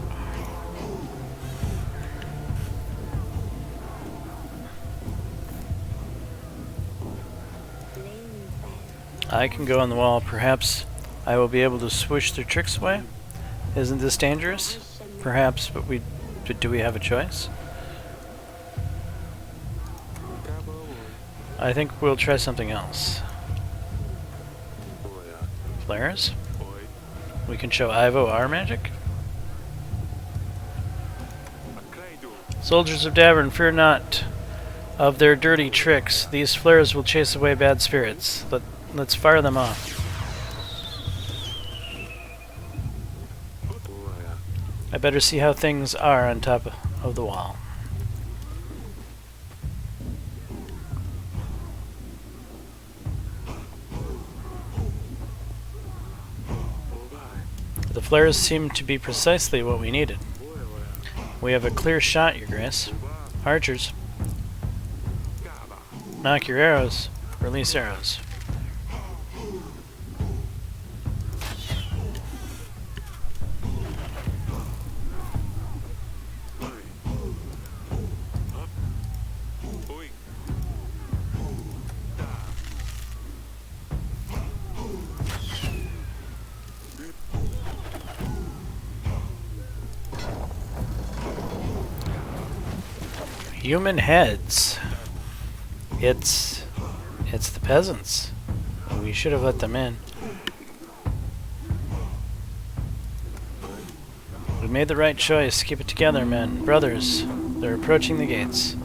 [SPEAKER 1] I can go on the wall. Perhaps I will be able to swoosh their tricks away. Isn't this dangerous? Perhaps, but do we have a choice? I think we'll try something else. Flares? We can show Ivo our magic? Soldiers of Davern, fear not of their dirty tricks. These flares will chase away bad spirits. Let's fire them off. I better see how things are on top of the wall. The flares seem to be precisely what we needed. We have a clear shot, Your Grace. Archers. Knock your arrows. Release arrows. Human heads. It's the peasants. We should have let them in. We made the right choice. Keep it together, men. Brothers, they're approaching the gates.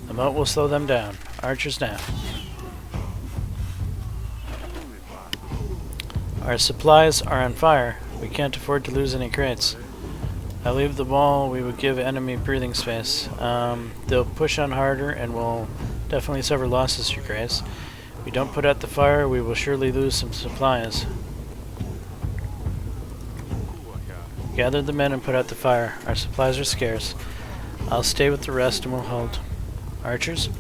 [SPEAKER 1] The moat will slow them down. Archers now. Our supplies are on fire. We can't afford to lose any crates. I leave the wall, we would give enemy breathing space. They'll push on harder and we'll definitely suffer losses, Your Grace. If we don't put out the fire, we will surely lose some supplies. Gather the men and put out the fire. Our supplies are scarce. I'll stay with the rest and we'll hold. Archers?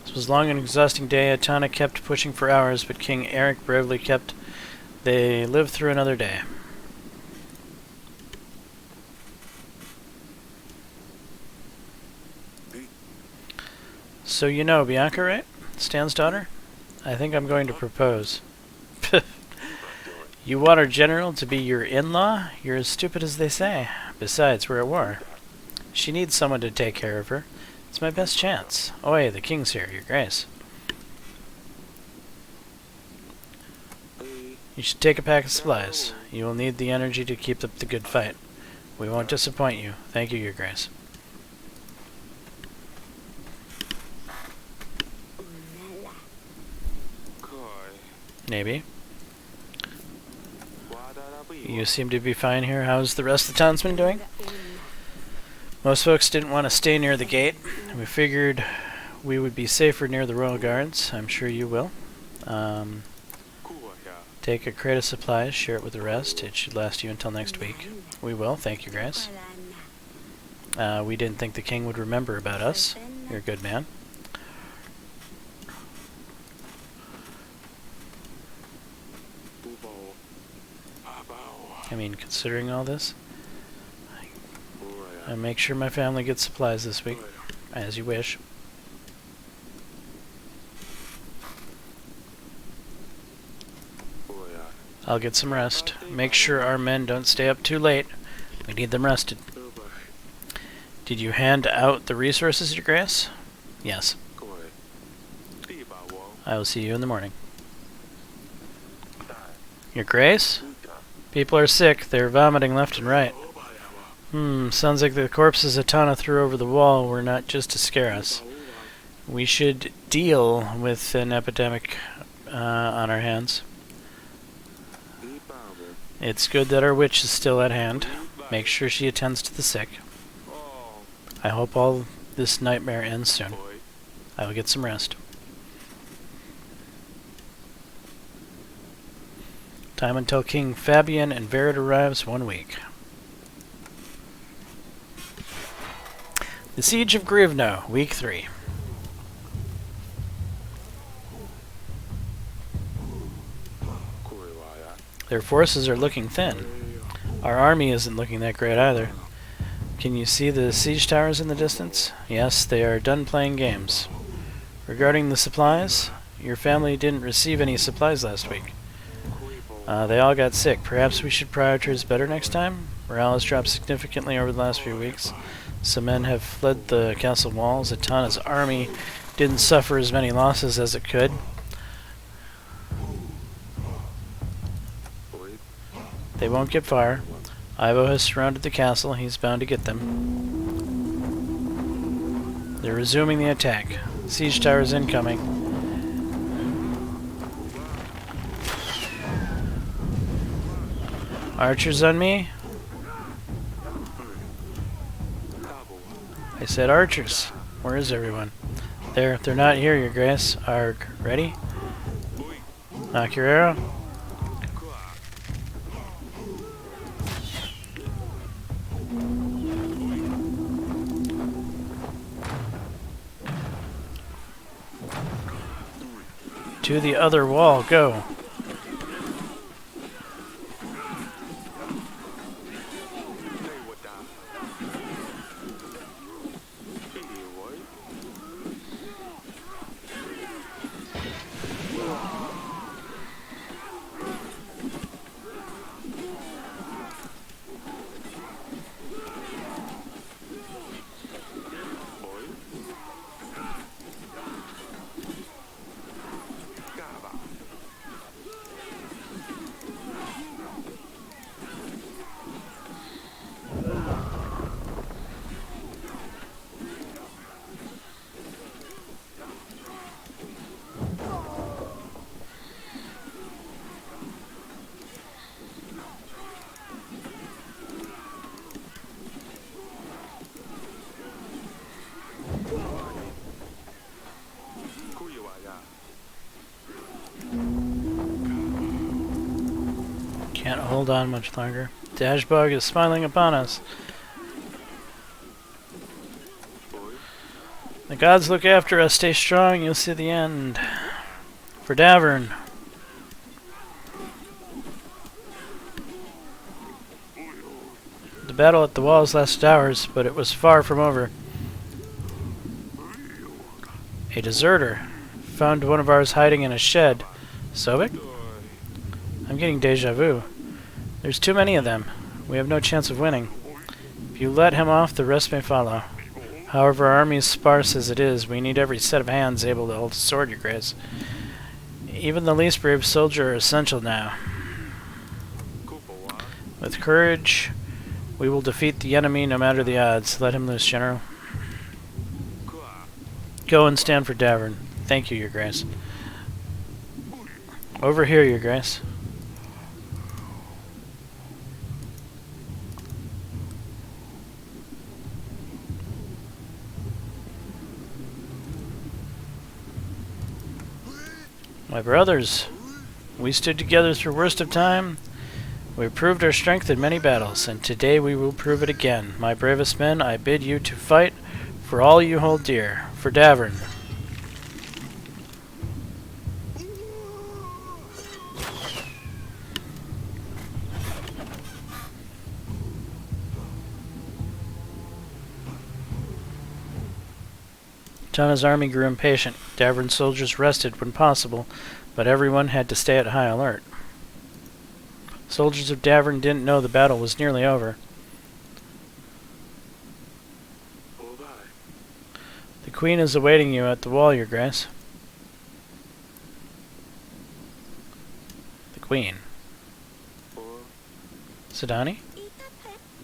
[SPEAKER 1] This was a long and exhausting day. Atana kept pushing for hours, but King Eric bravely kept. They lived through another day. So you know Bianca, right? Stan's daughter? I think I'm going to propose. You want our general to be your in-law? You're as stupid as they say. Besides, we're at war. She needs someone to take care of her. It's my best chance. Oi, the king's here, your grace. You should take a pack of supplies. You will need the energy to keep up the good fight. We won't disappoint you. Thank you, your grace. Maybe. You seem to be fine here. How's the rest of the townsmen doing? Most folks didn't want to stay near the gate. We figured we would be safer near the royal guards. I'm sure you will. Take a crate of supplies, share it with the rest. It should last you until next week. We will, thank you, Grace. We didn't think the king would remember about us. You're a good man. I mean, considering all this, I make sure my family gets supplies this week, as you wish. I'll get some rest. Make sure our men don't stay up too late. We need them rested. Did you hand out the resources, your grace? Yes. I will see you in the morning. Your grace? People are sick. They're vomiting left and right. Sounds like the corpses Atana threw over the wall were not just to scare us. We should deal with an epidemic on our hands. It's good that our witch is still at hand. Make sure she attends to the sick. I hope all this nightmare ends soon. I will get some rest. Time until King Fabian and Verid arrives, 1 week. The Siege of Grivno, week 3. Their forces are looking thin. Our army isn't looking that great either. Can you see the siege towers in the distance? Yes, they are done playing games. Regarding the supplies, your family didn't receive any supplies last week. They all got sick. Perhaps we should prioritize better next time? Morale has dropped significantly over the last few weeks. Some men have fled the castle walls. Atana's army didn't suffer as many losses as it could. They won't get far. Ivo has surrounded the castle. He's bound to get them. They're resuming the attack. Siege towers incoming. Archers on me? I said archers. Where is everyone? They're not here, your grace. Arg. Ready? Knock your arrow. To the other wall, go. Can't hold on much longer. Dashbug is smiling upon us. The gods look after us. Stay strong, you'll see the end. For Davern. The battle at the walls lasted hours, but it was far from over. A deserter. Found one of ours hiding in a shed. Sobek? I'm getting deja vu. There's too many of them. We have no chance of winning. If you let him off, the rest may follow. However, our army is sparse as it is. We need every set of hands able to hold a sword, Your Grace. Even the least brave soldier are essential now. With courage, we will defeat the enemy no matter the odds. Let him loose, General. Go and stand for Davern. Thank you, Your Grace. Over here, Your Grace. My brothers, we stood together through worst of time. We proved our strength in many battles, and today we will prove it again. My bravest men, I bid you to fight for all you hold dear, for Davern. Tana's army grew impatient. Davern's soldiers rested when possible, but everyone had to stay at high alert. Soldiers of Davern didn't know the battle was nearly over. The Queen is awaiting you at the wall, Your Grace. The Queen. Sidani?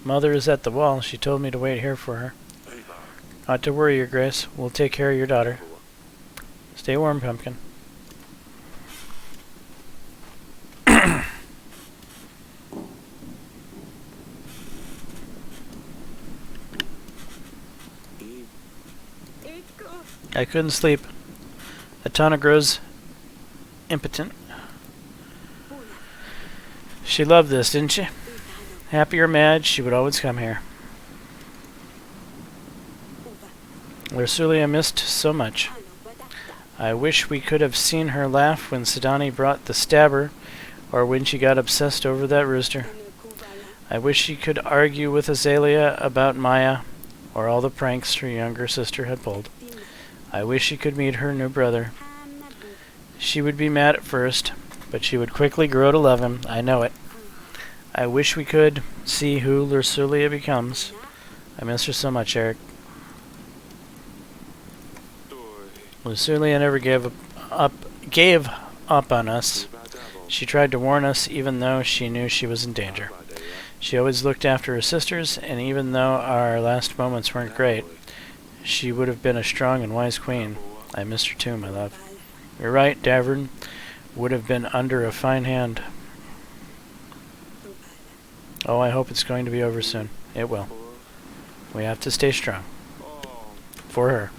[SPEAKER 1] Mother is at the wall. She told me to wait here for her. Not to worry, Your Grace. We'll take care of your daughter. Stay warm, Pumpkin. I couldn't sleep. Atana grows impotent. She loved this, didn't she? Happy or mad, she would always come here. Lursulia missed so much. I wish we could have seen her laugh when Sidani brought the stabber, or when she got obsessed over that rooster. I wish she could argue with Azalea about Maya, or all the pranks her younger sister had pulled. I wish she could meet her new brother. She would be mad at first, but she would quickly grow to love him. I know it. I wish we could see who Lursulia becomes. I miss her so much, Eric. Lursulia never gave up on us. She tried to warn us even though she knew she was in danger. She always looked after her sisters, and even though our last moments weren't great, she would have been a strong and wise queen. I missed her too, my love. You're right, Davern would have been under a fine hand. Oh, I hope it's going to be over soon. It will. We have to stay strong. For her.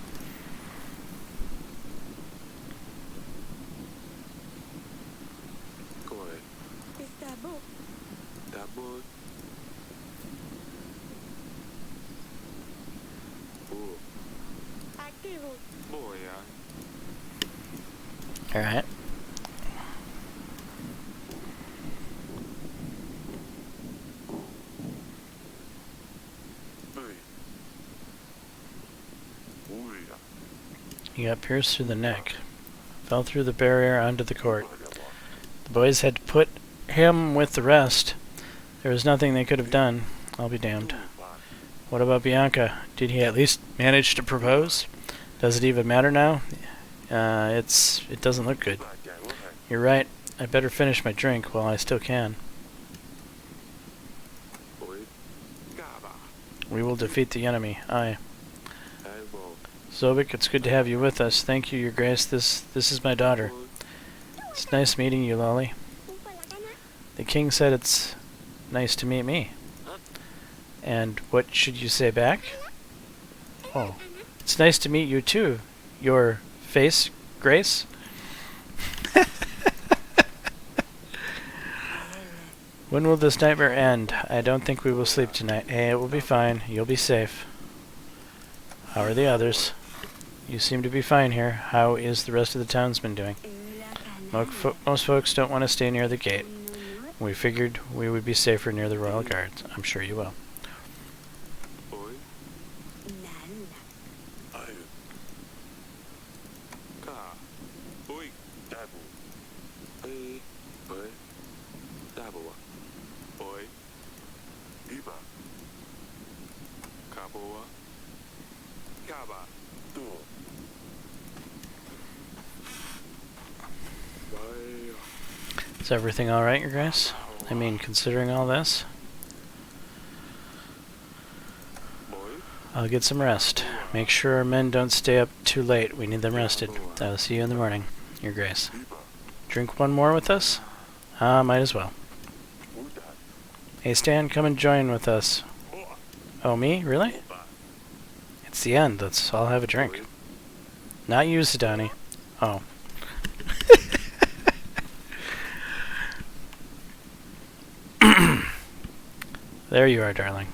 [SPEAKER 1] Alright. He got pierced through the neck. Fell through the barrier onto the court. The boys had to put him with the rest. There was nothing they could have done. I'll be damned. What about Bianca? Did he at least manage to propose? Does it even matter now? It doesn't look good. You're right. I better finish my drink while I still can. We will defeat the enemy. Aye. Sobek, it's good to have you with us. Thank you, Your Grace. This is my daughter. It's nice meeting you, Lolly. The king said it's nice to meet me. And what should you say back? Oh, it's nice to meet you too, Your Face, Grace. When will this nightmare end? I don't think we will sleep tonight. Hey, it will be fine. You'll be safe. How are the others? You seem to be fine here. How is the rest of the townsmen doing? Most folks don't want to stay near the gate. We figured we would be safer near the royal guards. I'm sure you will.
[SPEAKER 2] Hey, boy. Daboa. Boy. Iba. Kaboa. Kaba. Do.
[SPEAKER 1] Is everything alright, your guys? I mean, considering all this? I'll get some rest. Make sure our men don't stay up too late. We need them rested. I'll see you in the morning, your grace. Drink one more with us? Might as well. Hey Stan, come and join with us. Oh, me? Really? It's the end. Let's all have a drink. Not you, Sidani. Oh. There you are, darling.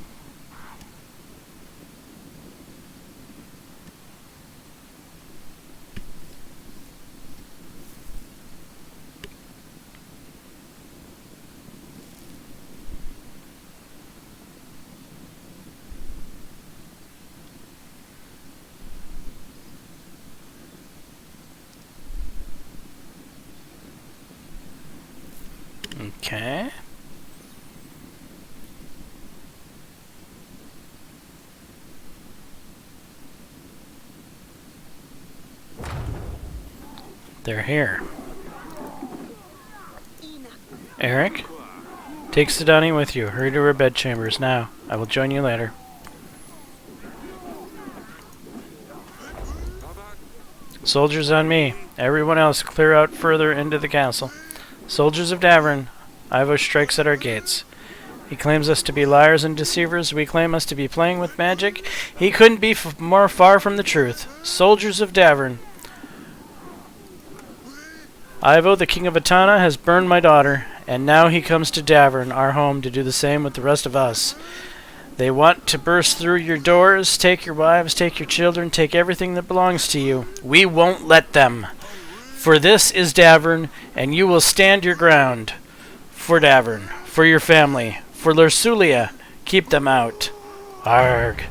[SPEAKER 1] Okay. They're here. Eric? Take Sidani with you. Hurry to her bedchambers now. I will join you later. Soldiers on me. Everyone else, clear out further into the castle. Soldiers of Davern, Ivo strikes at our gates. He claims us to be liars and deceivers. We claim us to be playing with magic. He couldn't be more far from the truth. Soldiers of Davern. Ivo, the king of Atana, has burned my daughter, and now he comes to Davern, our home, to do the same with the rest of us. They want to burst through your doors, take your wives, take your children, take everything that belongs to you. We won't let them. For this is Davern, and you will stand your ground. For Davern, for your family, for Lursulia, keep them out. Arg.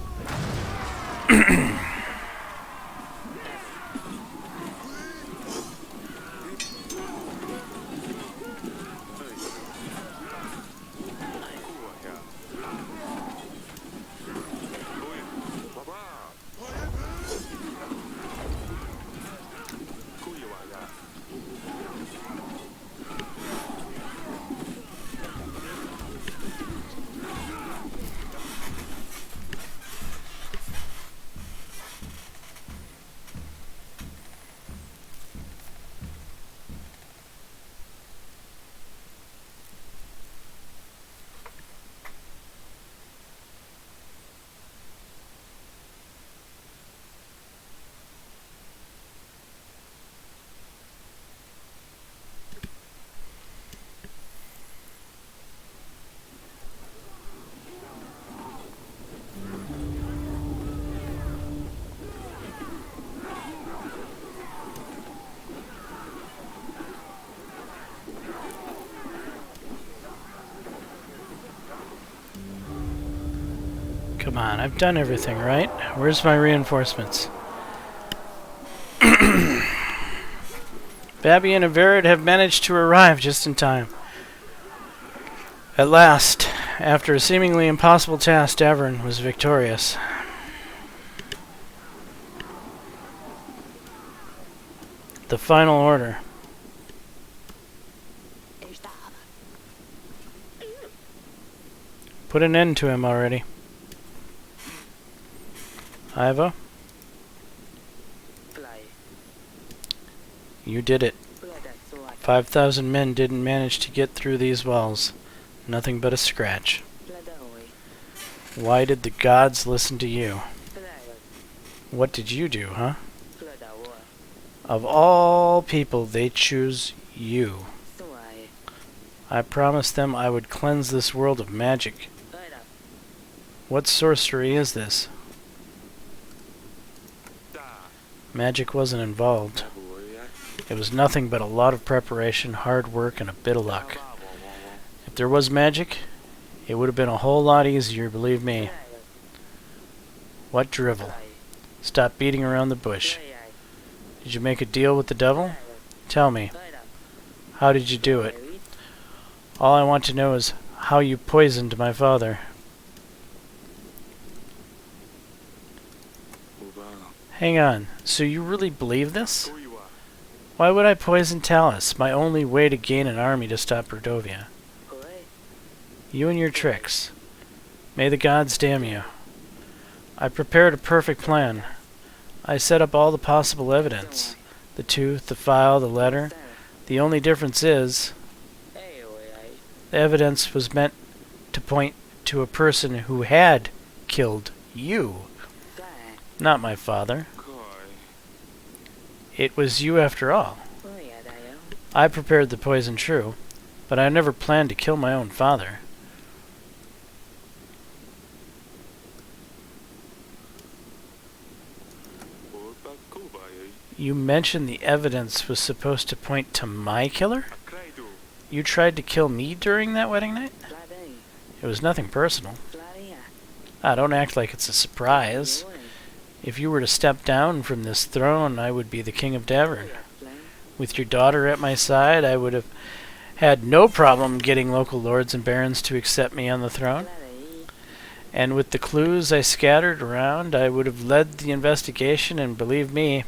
[SPEAKER 1] Come on, I've done everything, right? Where's my reinforcements? Babby and Averid have managed to arrive just in time. At last, after a seemingly impossible task, Davern was victorious. The final order. Put an end to him already. Ivo? You did it. 5,000 men didn't manage to get through these walls. Nothing but a scratch. Why did the gods listen to you? What did you do, huh? Of all people, they choose you. I promised them I would cleanse this world of magic. What sorcery is this? Magic wasn't involved. It was nothing but a lot of preparation, hard work, and a bit of luck. If there was magic, it would have been a whole lot easier, believe me. What drivel? Stop beating around the bush. Did you make a deal with the devil? Tell me. How did you do it? All I want to know is how you poisoned my father. Hang on, so you really believe this? Why would I poison Talus, my only way to gain an army to stop Rodovia? You and your tricks. May the gods damn you. I prepared a perfect plan. I set up all the possible evidence. The tooth, the file, the letter. The only difference is, the evidence was meant to point to a person who had killed you, not my father. It was you after all. I prepared the poison, true, but I never planned to kill my own father. You mentioned the evidence was supposed to point to my killer? You tried to kill me during that wedding night? It was nothing personal. Don't act like it's a surprise. If you were to step down from this throne, I would be the king of Davern. With your daughter at my side, I would have had no problem getting local lords and barons to accept me on the throne. And with the clues I scattered around, I would have led the investigation, and believe me,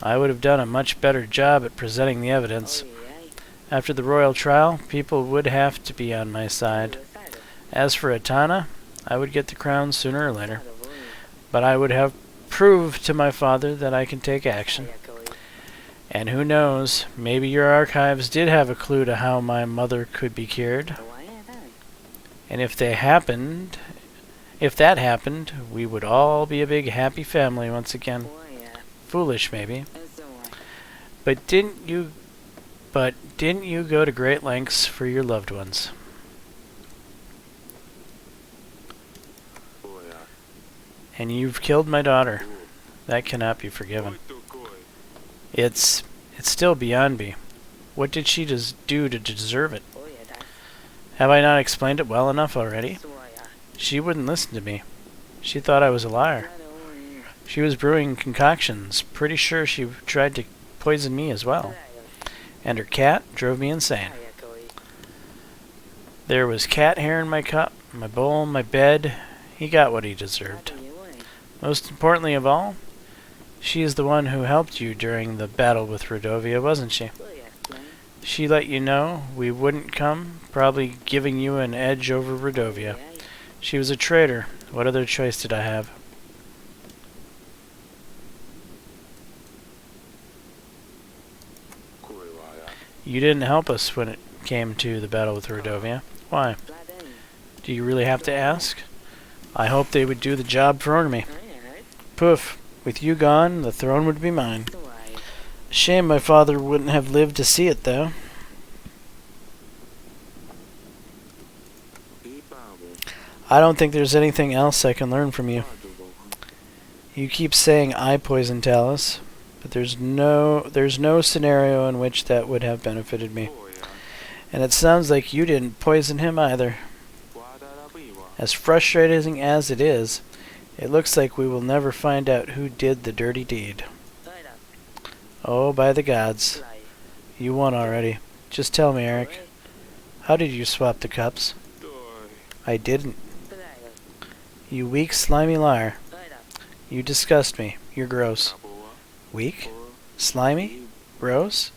[SPEAKER 1] I would have done a much better job at presenting the evidence. After the royal trial, people would have to be on my side. As for Atana, I would get the crown sooner or later. But I would have proved to my father that I can take action. And who knows, maybe your archives did have a clue to how my mother could be cured. And if that happened, we would all be a big happy family once again. Foolish, maybe. But didn't you go to great lengths for your loved ones? And you've killed my daughter. That cannot be forgiven. It's still beyond me. What did she do to deserve it? Have I not explained it well enough already? She wouldn't listen to me. She thought I was a liar. She was brewing concoctions. Pretty sure she tried to poison me as well. And her cat drove me insane. There was cat hair in my cup, my bowl, my bed. He got what he deserved. Most importantly of all, she is the one who helped you during the battle with Rodovia, wasn't she? She let you know we wouldn't come, probably giving you an edge over Rodovia. She was a traitor. What other choice did I have? You didn't help us when it came to the battle with Rodovia. Why? Do you really have to ask? I hoped they would do the job for me. Poof. With you gone, the throne would be mine. Shame my father wouldn't have lived to see it, though. I don't think there's anything else I can learn from you. You keep saying I poisoned Talus, but there's no scenario in which that would have benefited me. And it sounds like you didn't poison him either. As frustrating as it is, it looks like we will never find out who did the dirty deed. Oh, by the gods. You won already. Just tell me, Eric. How did you swap the cups? I didn't. You weak, slimy liar. You disgust me. You're gross. Weak? Slimy? Gross?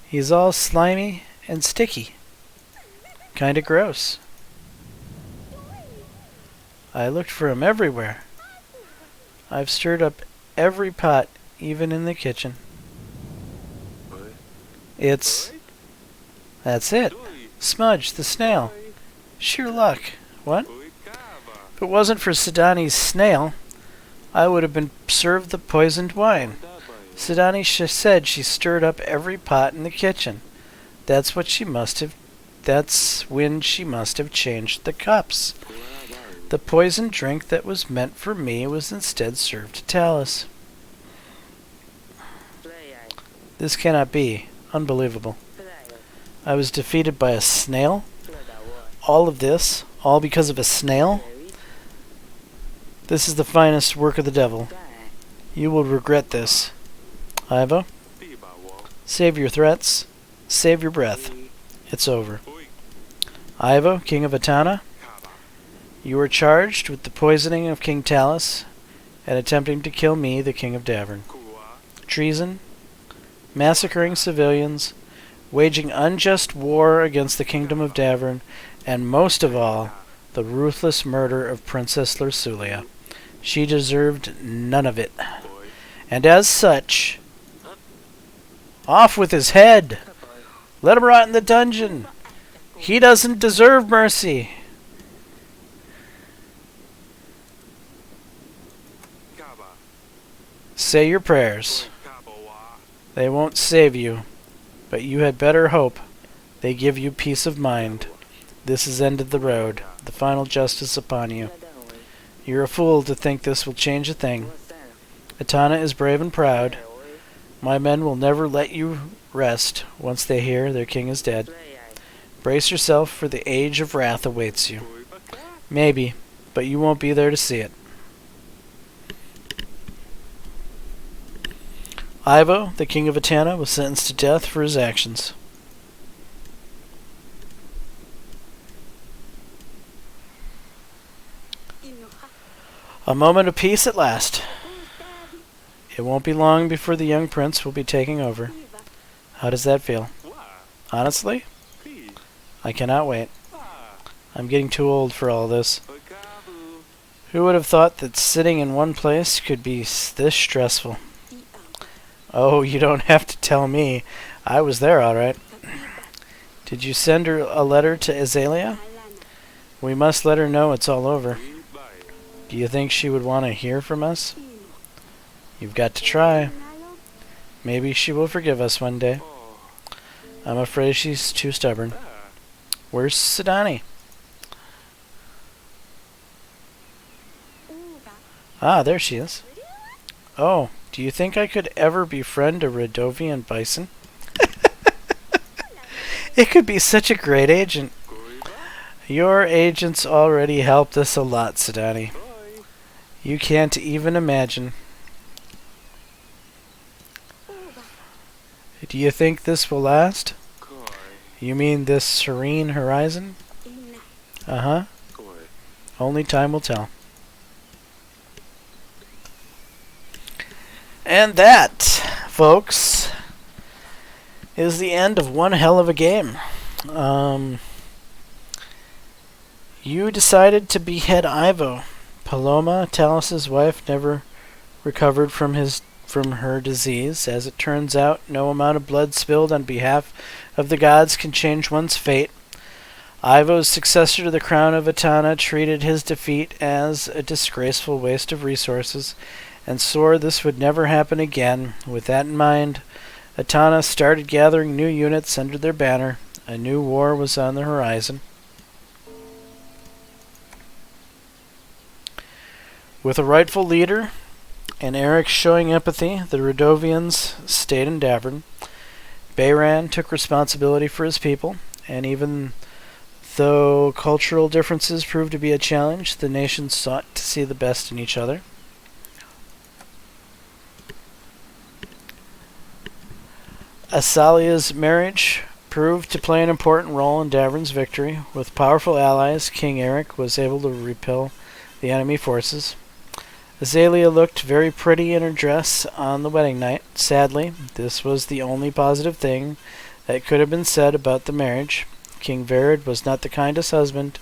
[SPEAKER 1] He's all slimy and sticky. Kinda gross. I looked for him everywhere. I've stirred up every pot, even in the kitchen. That's it. Smudge, the snail. Sheer luck. What? If it wasn't for Sidani's snail, I would have been served the poisoned wine. Sidani said she stirred up every pot in the kitchen. That's when she must have changed the cups. The poisoned drink that was meant for me was instead served to Talus. This cannot be. Unbelievable. I was defeated by a snail? All of this? All because of a snail? This is the finest work of the devil. You will regret this. Iva? Save your threats. Save your breath. It's over. Ivo, King of Atana, you were charged with the poisoning of King Talus and attempting to kill me, the King of Davern. Treason, massacring civilians, waging unjust war against the Kingdom of Davern, and most of all, the ruthless murder of Princess Lursulia. She deserved none of it. And as such, off with his head! Let him rot in the dungeon! He doesn't deserve mercy! Say your prayers. They won't save you, but you had better hope they give you peace of mind. This has ended the road, the final justice upon you. You're a fool to think this will change a thing. Atana is brave and proud. My men will never let you rest once they hear their king is dead. Brace yourself, for the age of wrath awaits you. Maybe, but you won't be there to see it. Ivo, the king of Atana, was sentenced to death for his actions. A moment of peace at last. It won't be long before the young prince will be taking over. How does that feel? Honestly, I cannot wait. I'm getting too old for all this. Who would have thought that sitting in one place could be this stressful? Oh, you don't have to tell me. I was there, all right. Did you send her a letter to Azalea? We must let her know it's all over. Do you think she would want to hear from us? You've got to try. Maybe she will forgive us one day. I'm afraid she's too stubborn. Where's Sidani? Ah, there she is. Oh, do you think I could ever befriend a Radovian bison? It could be such a great agent. Your agents already helped us a lot, Sidani. You can't even imagine. Do you think this will last? You mean this serene horizon? Uh-huh. Only time will tell. And that, folks, is the end of one hell of a game. You decided to behead Ivo. Paloma, Talus's wife, never recovered from her disease. As it turns out, no amount of blood spilled on behalf of the gods can change one's fate. Ivo's successor to the crown of Atana treated his defeat as a disgraceful waste of resources, and swore this would never happen again. With that in mind, Atana started gathering new units under their banner. A new war was on the horizon. With a rightful leader and Eric showing empathy, the Radovians stayed in Davern. Bayran took responsibility for his people, and even though cultural differences proved to be a challenge, the nations sought to see the best in each other. Asalia's marriage proved to play an important role in Davern's victory. With powerful allies, King Eric was able to repel the enemy forces. Azalea looked very pretty in her dress on the wedding night. Sadly, this was the only positive thing that could have been said about the marriage. King Vered was not the kindest husband,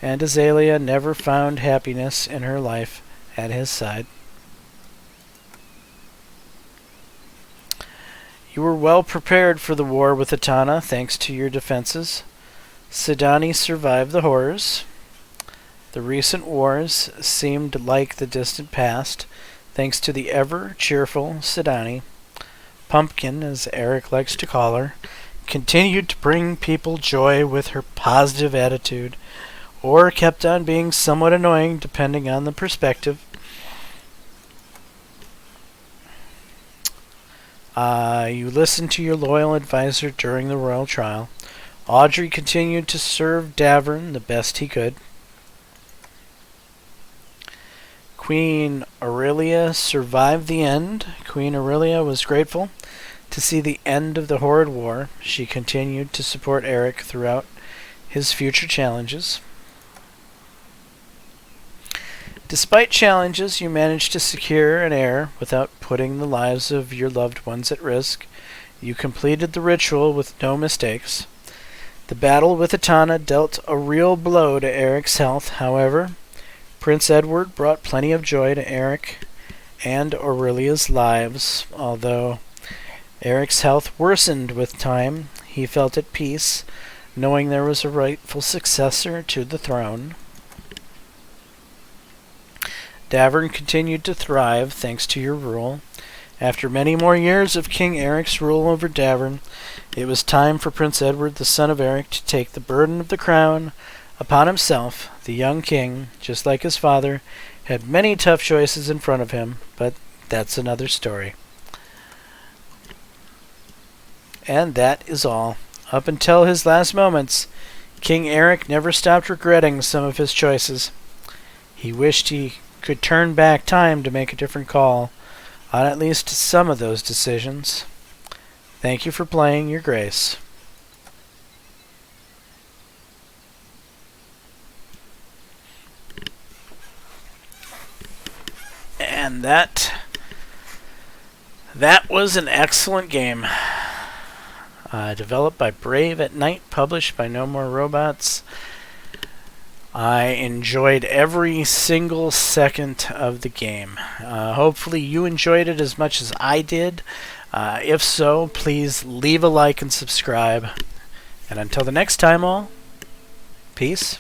[SPEAKER 1] and Azalea never found happiness in her life at his side. You were well prepared for the war with Atana, thanks to your defenses. Sidani survived the horrors. The recent wars seemed like the distant past, thanks to the ever-cheerful Sidani. Pumpkin, as Eric likes to call her, continued to bring people joy with her positive attitude, or kept on being somewhat annoying, depending on the perspective. You listened to your loyal advisor during the royal trial. Audrey continued to serve Davern the best he could. Queen Aurelia survived the end. Queen Aurelia was grateful to To see the end of the horrid war, she continued to support Eric throughout his future challenges. Despite challenges, you managed to secure an heir without putting the lives of your loved ones at risk. You completed the ritual with no mistakes. The battle with Etana dealt a real blow to Eric's health. However, Prince Edward brought plenty of joy to Eric and Aurelia's lives. Although Eric's health worsened with time, he felt at peace, knowing there was a rightful successor to the throne. Davern continued to thrive thanks to your rule. After many more years of King Eric's rule over Davern, it was time for Prince Edward, the son of Eric, to take the burden of the crown upon himself. The young king, just like his father, had many tough choices in front of him, but that's another story. And that is all. Up until his last moments, King Eric never stopped regretting some of his choices. He wished he could turn back time to make a different call on at least some of those decisions. Thank you for playing, Your Grace. And that was an excellent game. Developed by Brave at Night, published by No More Robots. I enjoyed every single second of the game. Hopefully you enjoyed it as much as I did. If so, please leave a like and subscribe. And until the next time, all, peace.